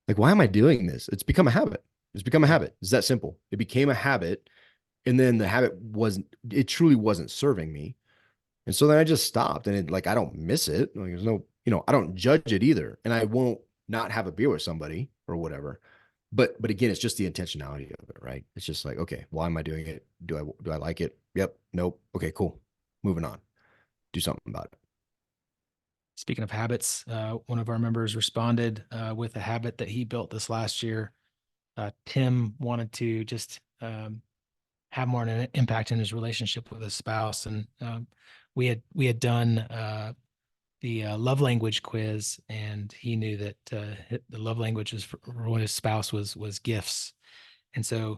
[SPEAKER 2] like, why am I doing this? It's become a habit. It's become a
[SPEAKER 1] Yeah.
[SPEAKER 2] habit. It's that simple. It became a habit. And then the habit it truly wasn't serving me. And so then I just stopped and I don't miss it. Like there's no, I don't judge it either. And I won't not have a beer with somebody or whatever. But again, it's just the intentionality of it, right? It's just like, okay, why am I doing it? Do I like it? Yep. Nope. Okay, cool. Moving on. Do something about it.
[SPEAKER 1] Speaking of habits, one of our members responded with a habit that he built this last year. Tim wanted to just have more an impact in his relationship with his spouse, and we had done the love language quiz, and he knew that the love languages for his spouse was gifts. And so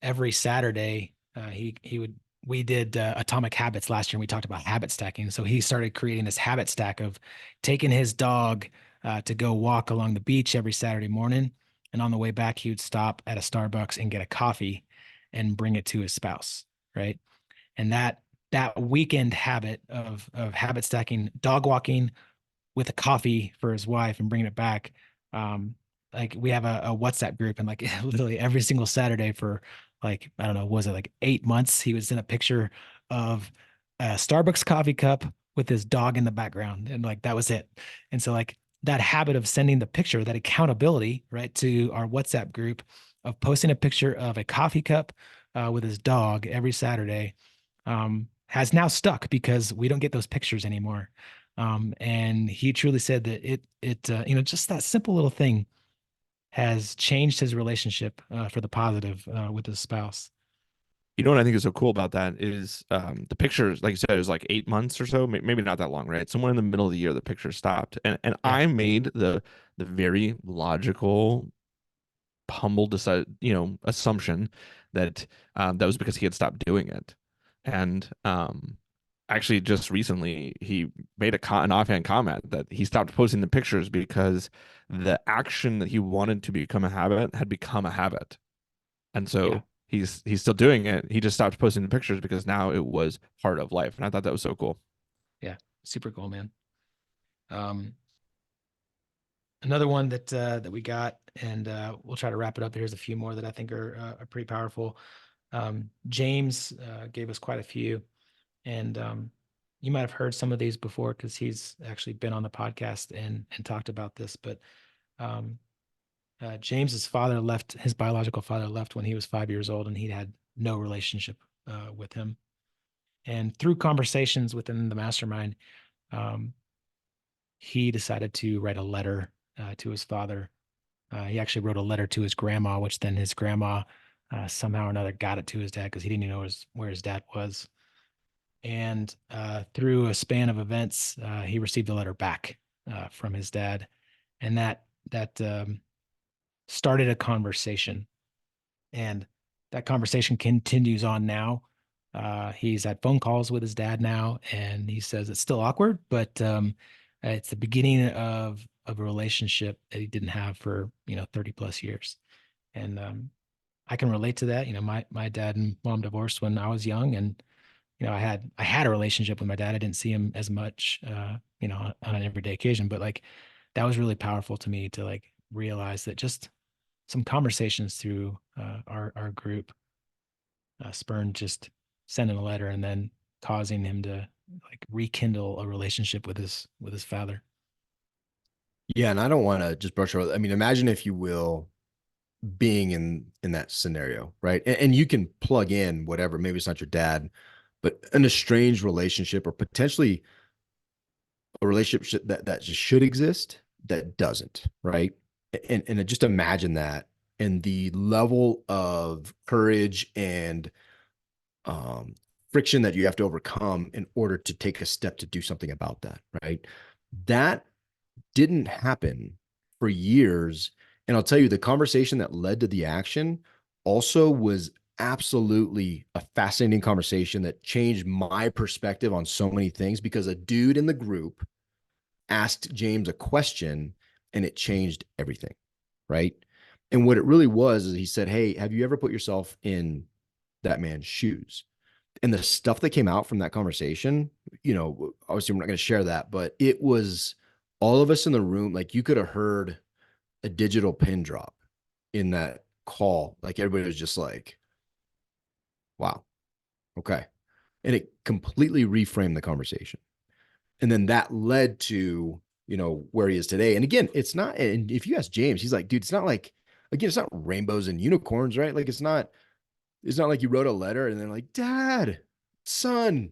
[SPEAKER 1] every Saturday, he would we did Atomic Habits last year, and we talked about habit stacking. So he started creating this habit stack of taking his dog to go walk along the beach every Saturday morning, and on the way back, he would stop at a Starbucks and get a coffee and bring it to his spouse, right? And that weekend habit of habit stacking, dog walking with a coffee for his wife and bringing it back. Um, like we have a WhatsApp group, and like literally every single Saturday for like, I don't know, was it like 8 months? He would send a picture of a Starbucks coffee cup with his dog in the background. And like that was it. And so like that habit of sending the picture, that accountability, right, to our WhatsApp group of posting a picture of a coffee cup with his dog every Saturday has now stuck because we don't get those pictures anymore. And he truly said that just that simple little thing has changed his relationship for the positive with his spouse.
[SPEAKER 3] You know what I think is so cool about that is the pictures, like you said, it was like 8 months or so, maybe not that long, right? Somewhere in the middle of the year, the picture stopped, and
[SPEAKER 1] Yeah,
[SPEAKER 3] I made the very logical, humble decide, assumption that that was because he had stopped doing it, and actually just recently he made an offhand comment that he stopped posting the pictures because the action that he wanted to become a habit had become a habit. And
[SPEAKER 1] yeah,
[SPEAKER 3] so he's still doing it. He just stopped posting the pictures because now it was part of life. And I thought that was so cool.
[SPEAKER 1] yeah. Super cool, man. Um, Another one that we got, and we'll try to wrap it up. Here's a few more that I think are pretty powerful. James gave us quite a few, and you might have heard some of these before because he's actually been on the podcast and talked about this. But um, James's father left, his biological father left when he was 5 years old, and he had no relationship with him. And through conversations within the mastermind, um, he decided to write a letter to his father. He actually wrote a letter to his grandma, which then his grandma somehow or another got it to his dad because he didn't even know where his dad was. And through a span of events, he received a letter back from his dad, and that started a conversation. And that conversation continues on now. He's had phone calls with his dad now, and he says it's still awkward, but it's the beginning of a relationship that he didn't have for 30 plus years. And I can relate to that. My dad and mom divorced when I was young, and I had a relationship with my dad. I didn't see him as much, on an everyday occasion, but like that was really powerful to me to like realize that just some conversations through our group spurned just sending a letter and then causing him to like rekindle a relationship with his father.
[SPEAKER 2] Yeah, and I don't want to just brush over. I mean, imagine if you will being in that scenario, right? And you can plug in whatever, maybe it's not your dad, but an estranged relationship or potentially a relationship that just should exist that doesn't, right? And just imagine that and the level of courage and um, friction that you have to overcome in order to take a step to do something about that, right? That didn't happen for years. And I'll tell you, the conversation that led to the action also was absolutely a fascinating conversation that changed my perspective on so many things because a dude in the group asked James a question and it changed everything, right? And what it really was is he said, "Hey, have you ever put yourself in that man's shoes?" And the stuff that came out from that conversation, obviously we're not going to share that, but it was all of us in the room. Like you could have heard a digital pin drop in that call. Like everybody was just like, wow, okay. And it completely reframed the conversation. And then that led to, where he is today. And again, it's not, and if you ask James, he's like, dude, it's not like, again, it's not rainbows and unicorns, right? Like it's not like you wrote a letter and they're like, Dad, son,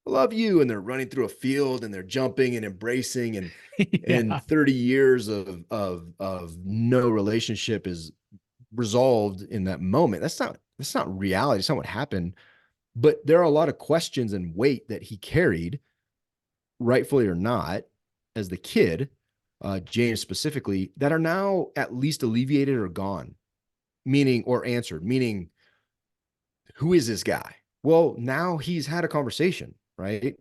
[SPEAKER 2] I love you. And they're running through a field and they're jumping and embracing and
[SPEAKER 1] Yeah.
[SPEAKER 2] 30 years of no relationship is resolved in that moment. That's not reality. It's not what happened. But there are a lot of questions and weight that he carried, rightfully or not, as the kid, James specifically, that are now at least alleviated or gone, meaning or answered, meaning who is this guy? Well, now he's had a conversation, right?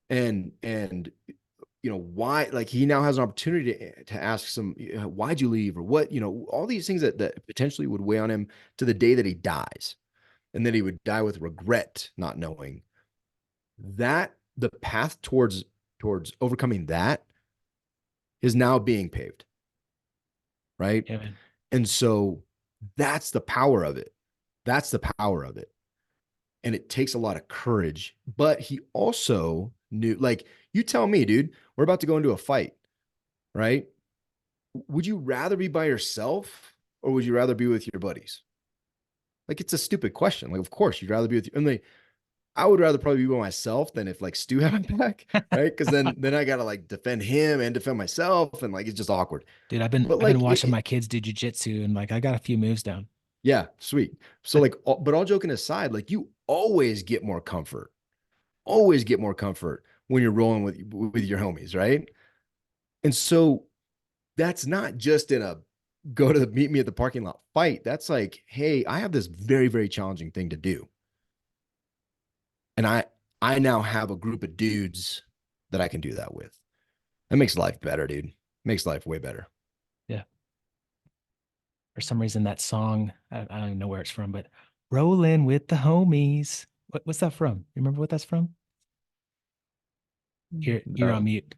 [SPEAKER 2] And why, like he now has an opportunity to ask some, why'd you leave or what, all these things that potentially would weigh on him to the day that he dies, and then he would die with regret, not knowing that the path towards overcoming that is now being paved, right?
[SPEAKER 1] Yeah, man.
[SPEAKER 2] And so that's the power of it. That's the power of it. And it takes a lot of courage. But he also knew, like, you tell me, dude, we're about to go into a fight, right? Would you rather be by yourself or would you rather be with your buddies? Like, it's a stupid question. Like, of course, you'd rather be with, I mean, I would rather probably be by myself than if like Stu had my back, right? Because then I gotta like defend him and defend myself, and like it's just awkward.
[SPEAKER 1] Dude, I've been
[SPEAKER 2] But
[SPEAKER 1] I've been
[SPEAKER 2] like
[SPEAKER 1] watching my kids do jujitsu and like I got a few moves down.
[SPEAKER 2] yeah, sweet. So like, but all joking aside, like you always get more comfort when you're rolling with your homies, right? And so that's not just in a go to meet me at the parking lot fight. That's like, hey, I have this very, very challenging thing to do. And I now have a group of dudes that I can do that with. That makes life better, dude. Makes life way better.
[SPEAKER 1] Yeah. For some reason that song, I don't even know where it's from, but Rolling with the Homies. What's that from? You remember what that's from? You're on
[SPEAKER 2] No,
[SPEAKER 1] mute.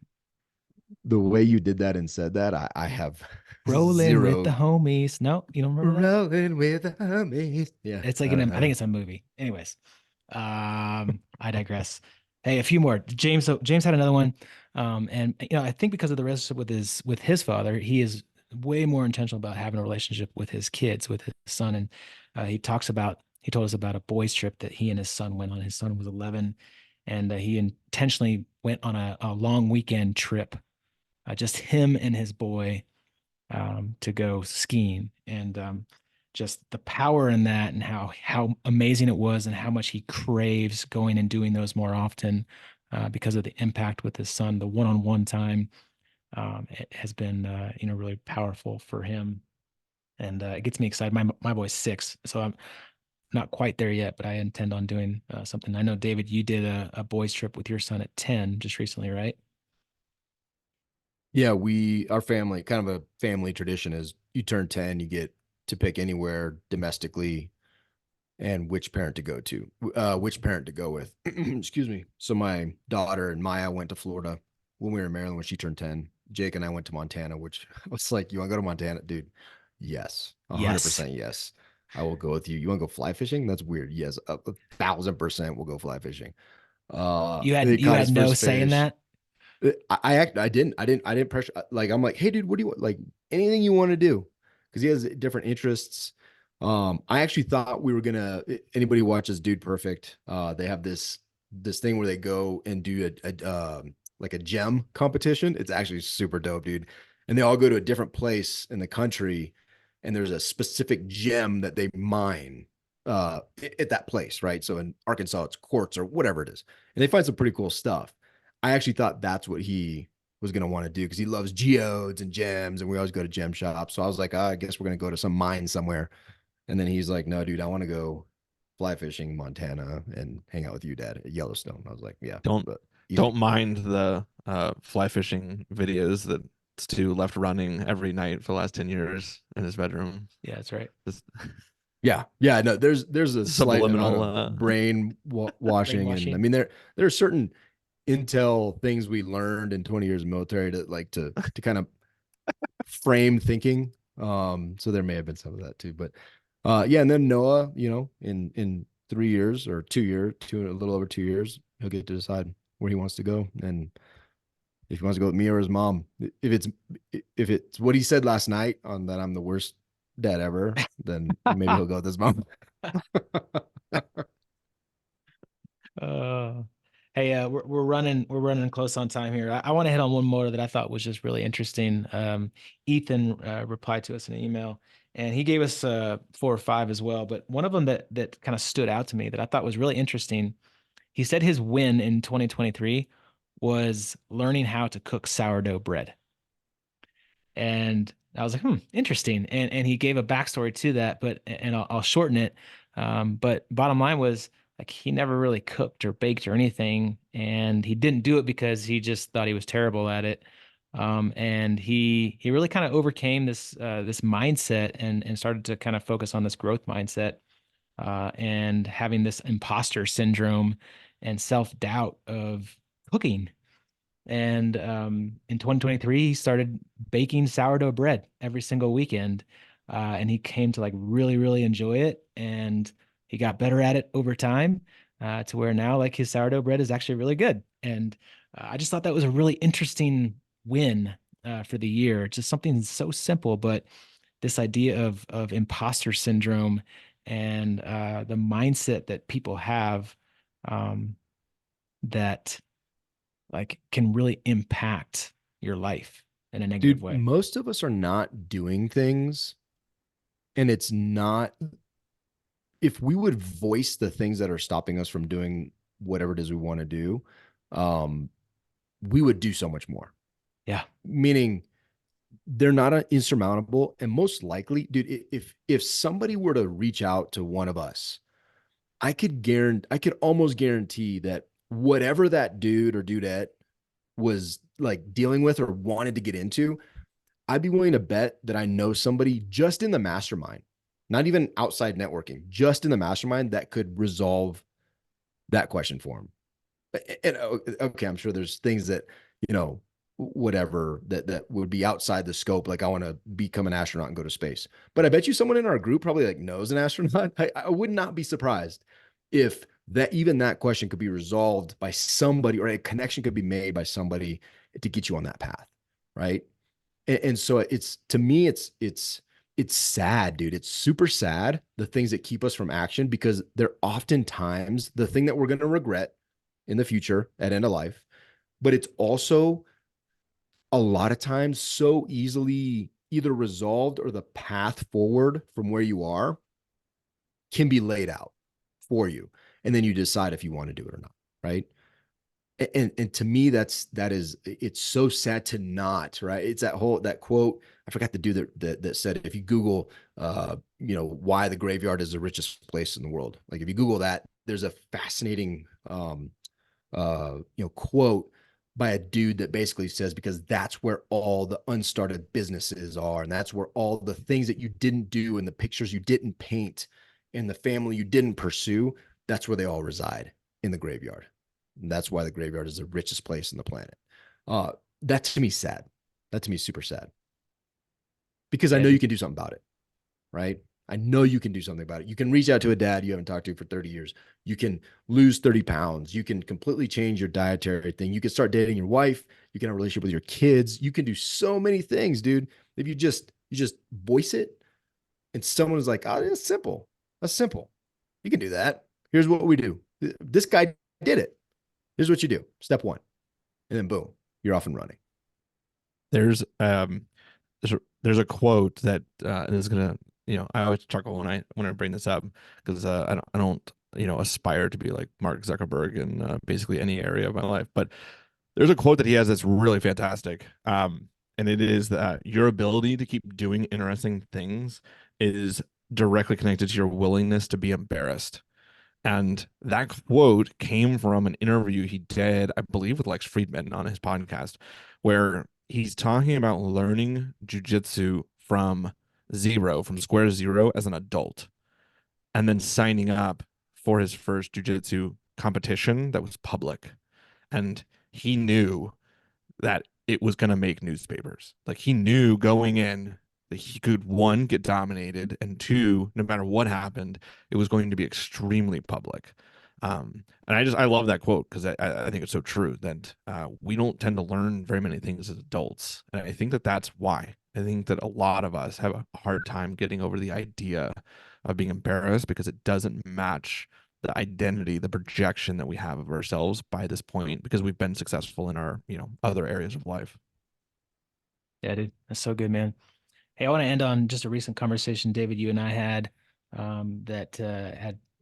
[SPEAKER 2] the way you did that and said that, I have
[SPEAKER 1] Rolling with the
[SPEAKER 2] zero
[SPEAKER 1] homies. No, you don't remember that?
[SPEAKER 2] rolling with the homies. Yeah.
[SPEAKER 1] It's like I think it's a movie. Anyways, I digress. Hey, a few more. James had another one. And I think because of the relationship with his father, he is way more intentional about having a relationship with his kids, with his son. And he told us about a boys trip that he and his son went on. His son was 11, and he intentionally went on a long weekend trip, just him and his boy, to go skiing, and just the power in that, and how amazing it was, and how much he craves going and doing those more often, because of the impact with his son. The one-on-one time, it has been really powerful for him, and it gets me excited. My boy's 6, so I'm not quite there yet, but I intend on doing something. I know, David, you did a boys trip with your son at 10 just recently, right?
[SPEAKER 2] Yeah, our family, kind of a family tradition is you turn 10, you get to pick anywhere domestically and which parent to go to, which parent to go with. Excuse me. So my daughter and Maya went to Florida when we were in Maryland when she turned 10. Jake and I went to Montana, which was like, you want to go to Montana, dude? Yes,
[SPEAKER 1] Yes.
[SPEAKER 2] 100% yes. I will go with you. You want to go fly fishing? That's weird. Yes, 1,000% will go fly fishing.
[SPEAKER 1] You
[SPEAKER 2] They
[SPEAKER 1] had you
[SPEAKER 2] caught
[SPEAKER 1] had
[SPEAKER 2] his
[SPEAKER 1] no
[SPEAKER 2] first
[SPEAKER 1] say in
[SPEAKER 2] fish.
[SPEAKER 1] that?
[SPEAKER 2] I didn't pressure. Like, I'm like, hey, dude, what do you want? Like, anything you want to do? Because he has different interests. I actually thought we were gonna. Anybody who watches Dude Perfect? They have this thing where they go and do like a gem competition. It's actually super dope, dude. And they all go to a different place in the country, and there's a specific gem that they mine at that place, right? So in Arkansas, it's quartz or whatever it is, and they find some pretty cool stuff. I actually thought that's what he was going to want to do because he loves geodes and gems, and we always go to gem shops. So I was like, I guess we're going to go to some mine somewhere. And then he's like, no, dude, I want to go fly fishing Montana and hang out with you, Dad, at Yellowstone. I was like, yeah,
[SPEAKER 3] Don't
[SPEAKER 2] but
[SPEAKER 3] don't
[SPEAKER 2] easy.
[SPEAKER 3] mind the fly fishing videos that Stu left running every night for the last 10 years in his bedroom.
[SPEAKER 1] Yeah, that's right.
[SPEAKER 3] Just
[SPEAKER 2] Yeah, yeah, no, there's a slight amount
[SPEAKER 3] subliminal
[SPEAKER 2] of washing, and I
[SPEAKER 1] Brainwashing.
[SPEAKER 2] mean there are certain intel things we learned in 20 years of military to like to kind of frame thinking. So there may have been some of that too, but yeah, and then Noah, in 3 years or 2 years, a little over 2 years, he'll get to decide where he wants to go, and if he wants to go with me or his mom. If it's what he said last night on that I'm the worst dad ever, then maybe he'll go with his mom.
[SPEAKER 1] Uh, hey, we're running close on time here. I want to hit on one more that I thought was just really interesting. Ethan replied to us in an email, and he gave us 4 or 5 as well. But one of them that kind of stood out to me that I thought was really interesting. He said his win in 2023 was learning how to cook sourdough bread. And I was like, interesting. And he gave a backstory to that, but and I'll shorten it. But bottom line was like he never really cooked or baked or anything, and he didn't do it because he just thought he was terrible at it. And he really kind of overcame this mindset and started to kind of focus on this growth mindset, and having this imposter syndrome and self-doubt of cooking. And in 2023, he started baking sourdough bread every single weekend. And he came to like really, really enjoy it. And he got better at it over time, to where now like his sourdough bread is actually really good. And I just thought that was a really interesting win for the year. Just something so simple, but this idea of imposter syndrome and the mindset that people have, um, that like can really impact your life in a negative
[SPEAKER 2] Dude,
[SPEAKER 1] way.
[SPEAKER 2] most of us are not doing things, and it's not, if we would voice the things that are stopping us from doing whatever it is we want to do, um, we would do so much more.
[SPEAKER 1] Yeah.
[SPEAKER 2] Meaning they're not insurmountable, and most likely, dude, if somebody were to reach out to one of us, I could almost guarantee that whatever that dude or dudette was like dealing with or wanted to get into, I'd be willing to bet that I know somebody just in the mastermind, not even outside networking, just in the mastermind that could resolve that question for him. And okay, I'm sure there's things that, you know, whatever that would be outside the scope. Like I want to become an astronaut and go to space. But I bet you someone in our group probably like knows an astronaut. I would not be surprised if that even that question could be resolved by somebody, or a connection could be made by somebody to get you on that path. Right. And so it's, to me, it's sad, dude. It's super sad, the things that keep us from action, because they're oftentimes the thing that we're going to regret in the future at end of life. But it's also a lot of times so easily either resolved, or the path forward from where you are can be laid out for you. And then you decide if you want to do it or not. Right. And to me, it's so sad to not, right. It's that quote. I forgot the dude that said, if you Google, why the graveyard is the richest place in the world. Like if you Google that, there's a fascinating, quote by a dude that basically says, because that's where all the unstarted businesses are. And that's where all the things that you didn't do, and the pictures you didn't paint, and the family you didn't pursue, that's where they all reside, in the graveyard. And that's why the graveyard is the richest place on the planet. Uh, that to me is sad. That to me is super sad, because I
[SPEAKER 1] Yeah,
[SPEAKER 2] know you
[SPEAKER 1] dude.
[SPEAKER 2] can do something about it, right? I know you can do something about it. You can reach out to a dad you haven't talked to for 30 years. You can lose 30 pounds. You can completely change your dietary thing. You can start dating your wife. You can have a relationship with your kids. You can do so many things, dude. If you just voice it, and someone's like, oh, it's simple. That's simple. You can do that. Here's what we do. This guy did it. Here's what you do. Step one. And then boom, you're off and running.
[SPEAKER 3] There's a quote that is gonna, I always chuckle when I bring this up, because I don't aspire to be like Mark Zuckerberg in basically any area of my life, but there's a quote that he has that's really fantastic. And it is that your ability to keep doing interesting things is directly connected to your willingness to be embarrassed. And that quote came from an interview he did, I believe, with Lex Friedman on his podcast, where he's talking about learning jujitsu from zero, from square zero as an adult, and then signing up for his first jujitsu competition that was public. And he knew that it was going to make newspapers. Like he knew going in that he could, one, get dominated, and two, no matter what happened, it was going to be extremely public. And I love that quote because I think it's so true that we don't tend to learn very many things as adults, and I think that that's why. I think that a lot of us have a hard time getting over the idea of being embarrassed because it doesn't match the identity, the projection that we have of ourselves by this point because we've been successful in our, other areas of life.
[SPEAKER 1] Yeah, dude, that's so good, man. Hey, I want to end on just a recent conversation, David, you and I had that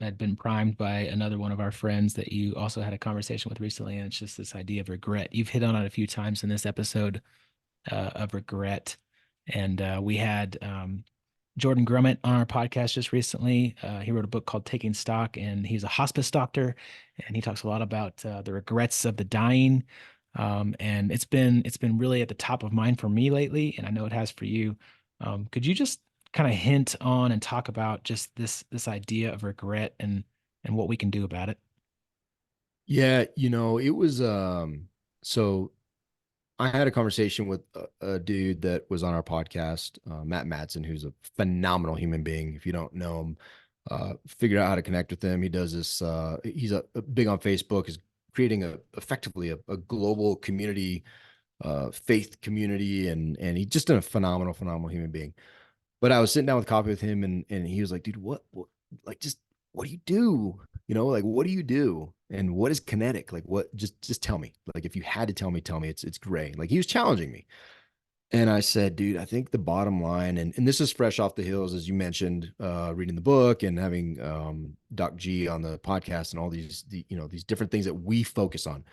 [SPEAKER 1] had been primed by another one of our friends that you also had a conversation with recently, and it's just this idea of regret. You've hit on it a few times in this episode of regret, and we had Jordan Grummett on our podcast just recently. He wrote a book called Taking Stock, and he's a hospice doctor, and he talks a lot about the regrets of the dying. And it's been really at the top of mind for me lately, and I know it has for you. Could you just kind of hint on and talk about just this idea of regret and what we can do about it?
[SPEAKER 2] Yeah, it was so I had a conversation with a dude that was on our podcast, Matt Madsen, who's a phenomenal human being. If you don't know him, figure out how to connect with him. He does this. He's a big on Facebook. Is creating effectively a global community, faith community, and he's just a phenomenal human being. But I was sitting down with coffee with him, and he was like, "Dude, what, like, just what do you do? Like, what do you do? And what is kinetic? Like, what? Just tell me. Like, if you had to tell me, it's gray." Like, he was challenging me, and I said, "Dude, I think the bottom line, and this is fresh off the hills, as you mentioned, reading the book and having Doc G on the podcast, and all these different things that we focus on.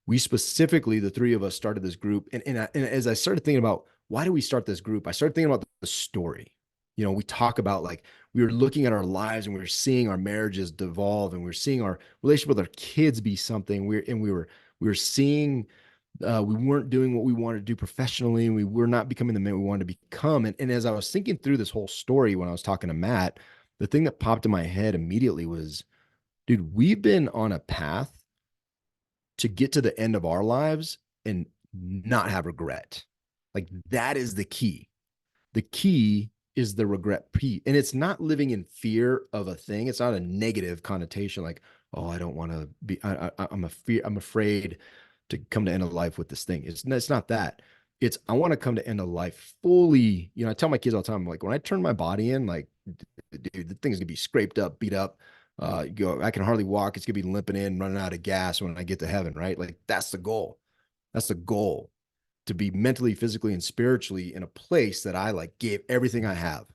[SPEAKER 2] We specifically, the three of us, started this group, and as I started thinking about why do we start this group, I started thinking about the story. We talk about, like, we were looking at our lives and we were seeing our marriages devolve, and we were seeing our relationship with our kids be something. We were seeing we weren't doing what we wanted to do professionally, and we were not becoming the men we wanted to become. And as I was thinking through this whole story when I was talking to Matt, the thing that popped in my head immediately was, dude, we've been on a path to get to the end of our lives and not have regret. Like, that is the key. The key is the regret piece. And it's not living in fear of a thing. It's not a negative connotation like, oh, I don't want to be, I'm afraid to come to end of life with this thing. It's not that. It's, I want to come to end of life fully. I tell my kids all the time, like, when I turn my body in, like, dude, the thing's gonna be scraped up, beat up. I can hardly walk. It's gonna be limping in, running out of gas when I get to heaven, right? Like, that's the goal. That's the goal, to be mentally, physically, and spiritually in a place that I, like, gave everything I have,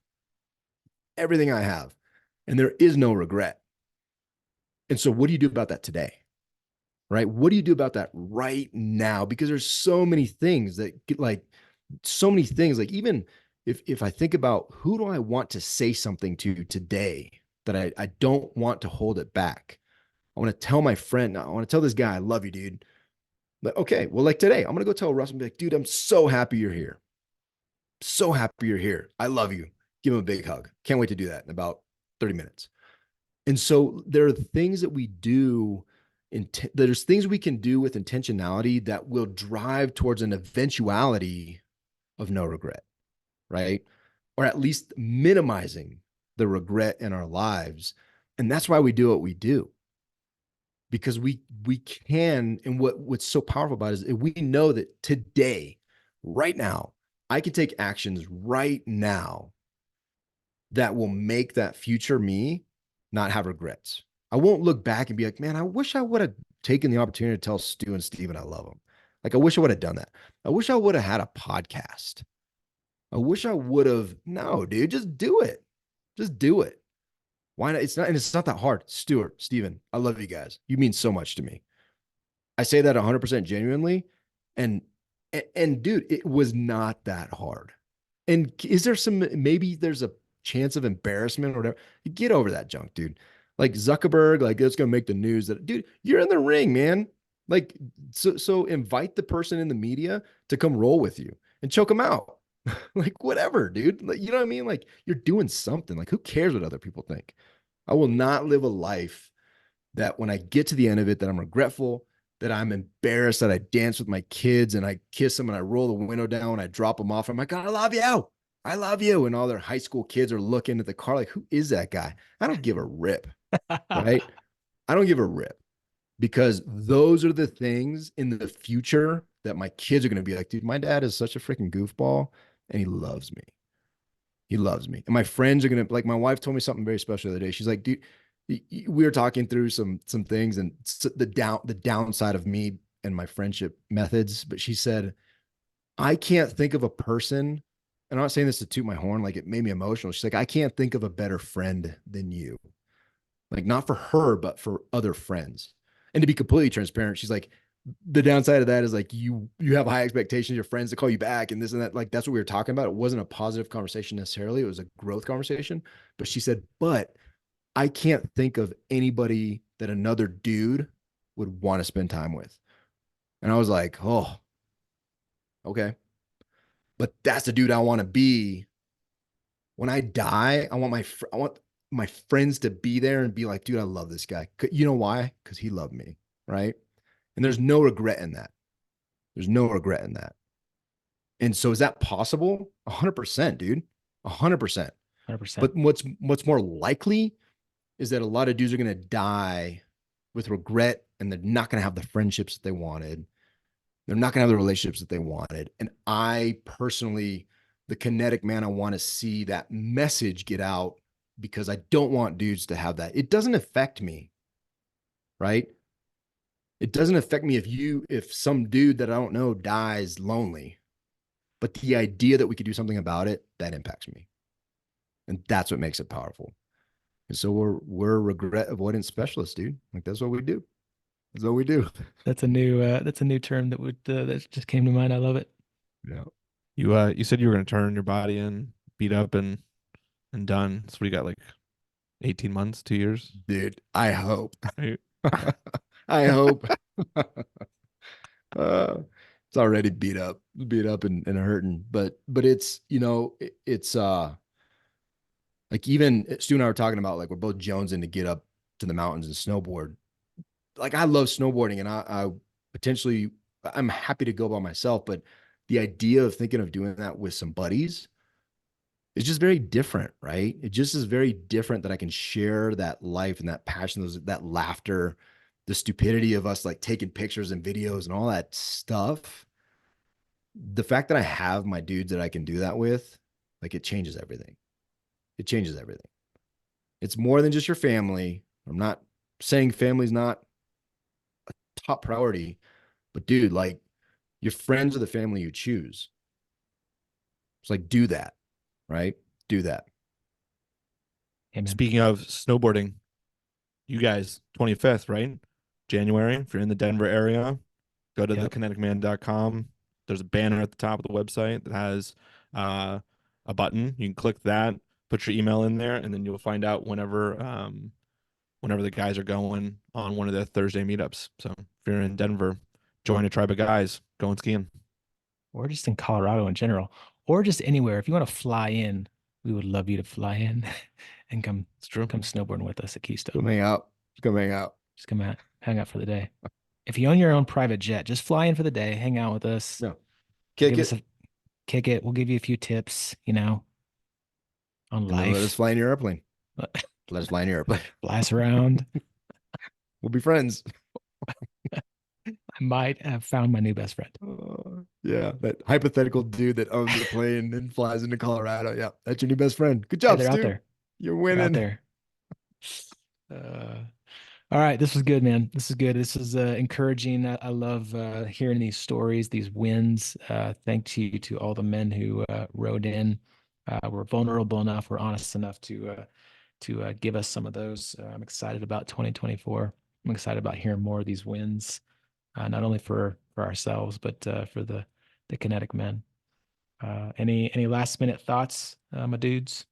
[SPEAKER 2] and there is no regret. And so, what do you do about that today? Right? What do you do about that right now? Because there's so many things that get, like, so many things. Like, even if I think about who do I want to say something to today that I don't want to hold it back. I want to tell my friend, I want to tell this guy, I love you, dude. But okay, well, like today, I'm gonna go tell Russ and be like, dude, I'm so happy you're here. So happy you're here. I love you. Give him a big hug. Can't wait to do that in about 30 minutes. And so there are things that we do. There's things we can do with intentionality that will drive towards an eventuality of no regret, right? Or at least minimizing the regret in our lives. And that's why we do what we do, because we can. And what's so powerful about it is we know that today, right now, I can take actions right now that will make that future me not have regrets. I won't look back and be like, man, I wish I would have taken the opportunity to tell Stu and Steven I love them. Like, I wish I would have done that. I wish I would have had a podcast. I wish I would have. No, dude, just do it. Just do it. Why not? It's not that hard. Stuart, Steven, I love you guys. You mean so much to me. I say that 100% genuinely. And dude, it was not that hard. And is there maybe there's a chance of embarrassment or whatever? Get over that junk, dude. Like Zuckerberg, like it's gonna make the news that dude, you're in the ring, man. Like so invite the person in the media to come roll with you and choke them out. Like whatever, dude. Like, you know what I mean? Like you're doing something. Like who cares what other people think? I will not live a life that when I get to the end of it, that I'm regretful, that I'm embarrassed that I dance with my kids and I kiss them and I roll the window down and I drop them off. I'm like, I love you. I love you. And all their high school kids are looking at the car like, who is that guy? I don't give a rip, right? I don't give a rip because those are the things in the future that my kids are going to be like, dude, my dad is such a freaking goofball and he loves me. He loves me. And my friends are gonna like my wife told me something very special the other day. She's like, dude, we were talking through some things and the downside of me and my friendship methods, but she said, I can't think of a person, and I'm not saying this to toot my horn, like it made me emotional. She's like, I can't think of a better friend than you. Like not for her, but for other friends. And to be completely transparent, she's like, the downside of that is like you have high expectations, your friends to call you back and this and that. Like that's what we were talking about. It wasn't a positive conversation necessarily. It was a growth conversation. But she said, but I can't think of anybody that another dude would want to spend time with. And I was like, oh, okay. But that's the dude I want to be. When I die, I want my friends to be there and be like, dude, I love this guy. You know why? Because he loved me, right? And there's no regret in that. There's no regret in that. And so is that possible? 100%, dude. 100%.
[SPEAKER 1] 100%.
[SPEAKER 2] But what's more likely is that a lot of dudes are going to die with regret and they're not going to have the friendships that they wanted. They're not going to have the relationships that they wanted. And I personally, the kinetic man, I want to see that message get out because I don't want dudes to have that. It doesn't affect me, right? It doesn't affect me if some dude that I don't know dies lonely. But the idea that we could do something about it, that impacts me. And that's what makes it powerful. And so we're regret avoidance specialists, dude. Like that's what we do. That's what we do.
[SPEAKER 1] That's a new term that just came to mind. I love it.
[SPEAKER 2] Yeah.
[SPEAKER 3] You said you were gonna turn your body in, beat up and done. So we got like 18 months, 2 years.
[SPEAKER 2] Dude, I hope.
[SPEAKER 3] Right?
[SPEAKER 2] I hope. It's already beat up and hurting. But it's, it's like even Stu and I were talking about like we're both jonesing to get up to the mountains and snowboard. Like I love snowboarding and I potentially I'm happy to go by myself, but the idea of thinking of doing that with some buddies is just very different, right? It just is very different that I can share that life and that passion, that laughter, the stupidity of us like taking pictures and videos and all that stuff. The fact that I have my dudes that I can do that with, like it changes everything. It changes everything. It's more than just your family. I'm not saying family's not top priority, but dude, like your friends are the family you choose. It's like do that, right? Do that.
[SPEAKER 1] Amen.
[SPEAKER 3] Speaking of snowboarding, you guys, 25th, right? January. If you're in the Denver area, go to
[SPEAKER 1] Yep.
[SPEAKER 3] thekineticman.com. There's a banner at the top of the website that has uh, a button. You can click that, put your email in there, and then you'll find out whenever the guys are going on one of the Thursday meetups. So if you're in Denver, join a tribe of guys going skiing.
[SPEAKER 1] Or just in Colorado in general, or just anywhere. If you want to fly in, we would love you to fly in and
[SPEAKER 3] It's true.
[SPEAKER 1] come snowboarding with us at
[SPEAKER 2] Come
[SPEAKER 1] Keystone.
[SPEAKER 2] hang out. Come hang out.
[SPEAKER 1] Just come out, hang out for the day. If you own your own private jet, just fly in for the day, hang out with us,
[SPEAKER 2] No. Kick
[SPEAKER 1] give us
[SPEAKER 2] it.
[SPEAKER 1] a kick it. We'll give you a few tips, on
[SPEAKER 2] And then let us
[SPEAKER 1] life.
[SPEAKER 2] fly in your airplane. Let us fly in your airplane.
[SPEAKER 1] Fly us around.
[SPEAKER 2] We'll be friends.
[SPEAKER 1] I might have found my new best friend.
[SPEAKER 2] Yeah, that hypothetical dude that owns a plane and flies into Colorado. Yeah, that's your new best friend. Good
[SPEAKER 1] Hey,
[SPEAKER 2] job,
[SPEAKER 1] they're out
[SPEAKER 2] Stu.
[SPEAKER 1] there.
[SPEAKER 2] You're
[SPEAKER 1] They're out
[SPEAKER 2] winning.
[SPEAKER 1] there. Uh, all right, this was good, man. This is good. This is encouraging. I love hearing these stories, these wins. Thanks you to all the men who wrote in. We're vulnerable enough, we're honest enough to give us some of those. I'm excited about 2024. I'm excited about hearing more of these wins, not only for ourselves, but for the Kinetic Men. Any last minute thoughts, my dudes?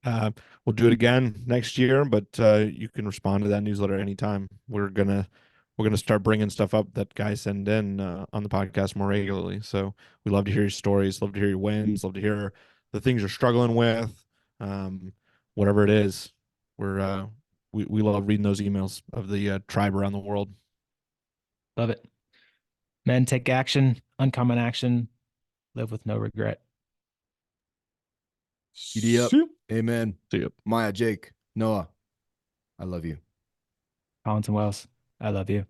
[SPEAKER 3] Uh, we'll do it again next year, but you can respond to that newsletter anytime. We're gonna start bringing stuff up that guys send in on the podcast more regularly. So we love to hear your stories, love to hear your wins, love to hear the things you're struggling with, um, whatever it is. We love reading those emails of the tribe around the world.
[SPEAKER 1] Love it. Men, take action, uncommon action, live with no regret.
[SPEAKER 2] Giddy up.
[SPEAKER 3] See you.
[SPEAKER 2] Amen.
[SPEAKER 3] See you.
[SPEAKER 2] Maya, Jake, Noah, I love you.
[SPEAKER 1] Collins and Wells, I love you.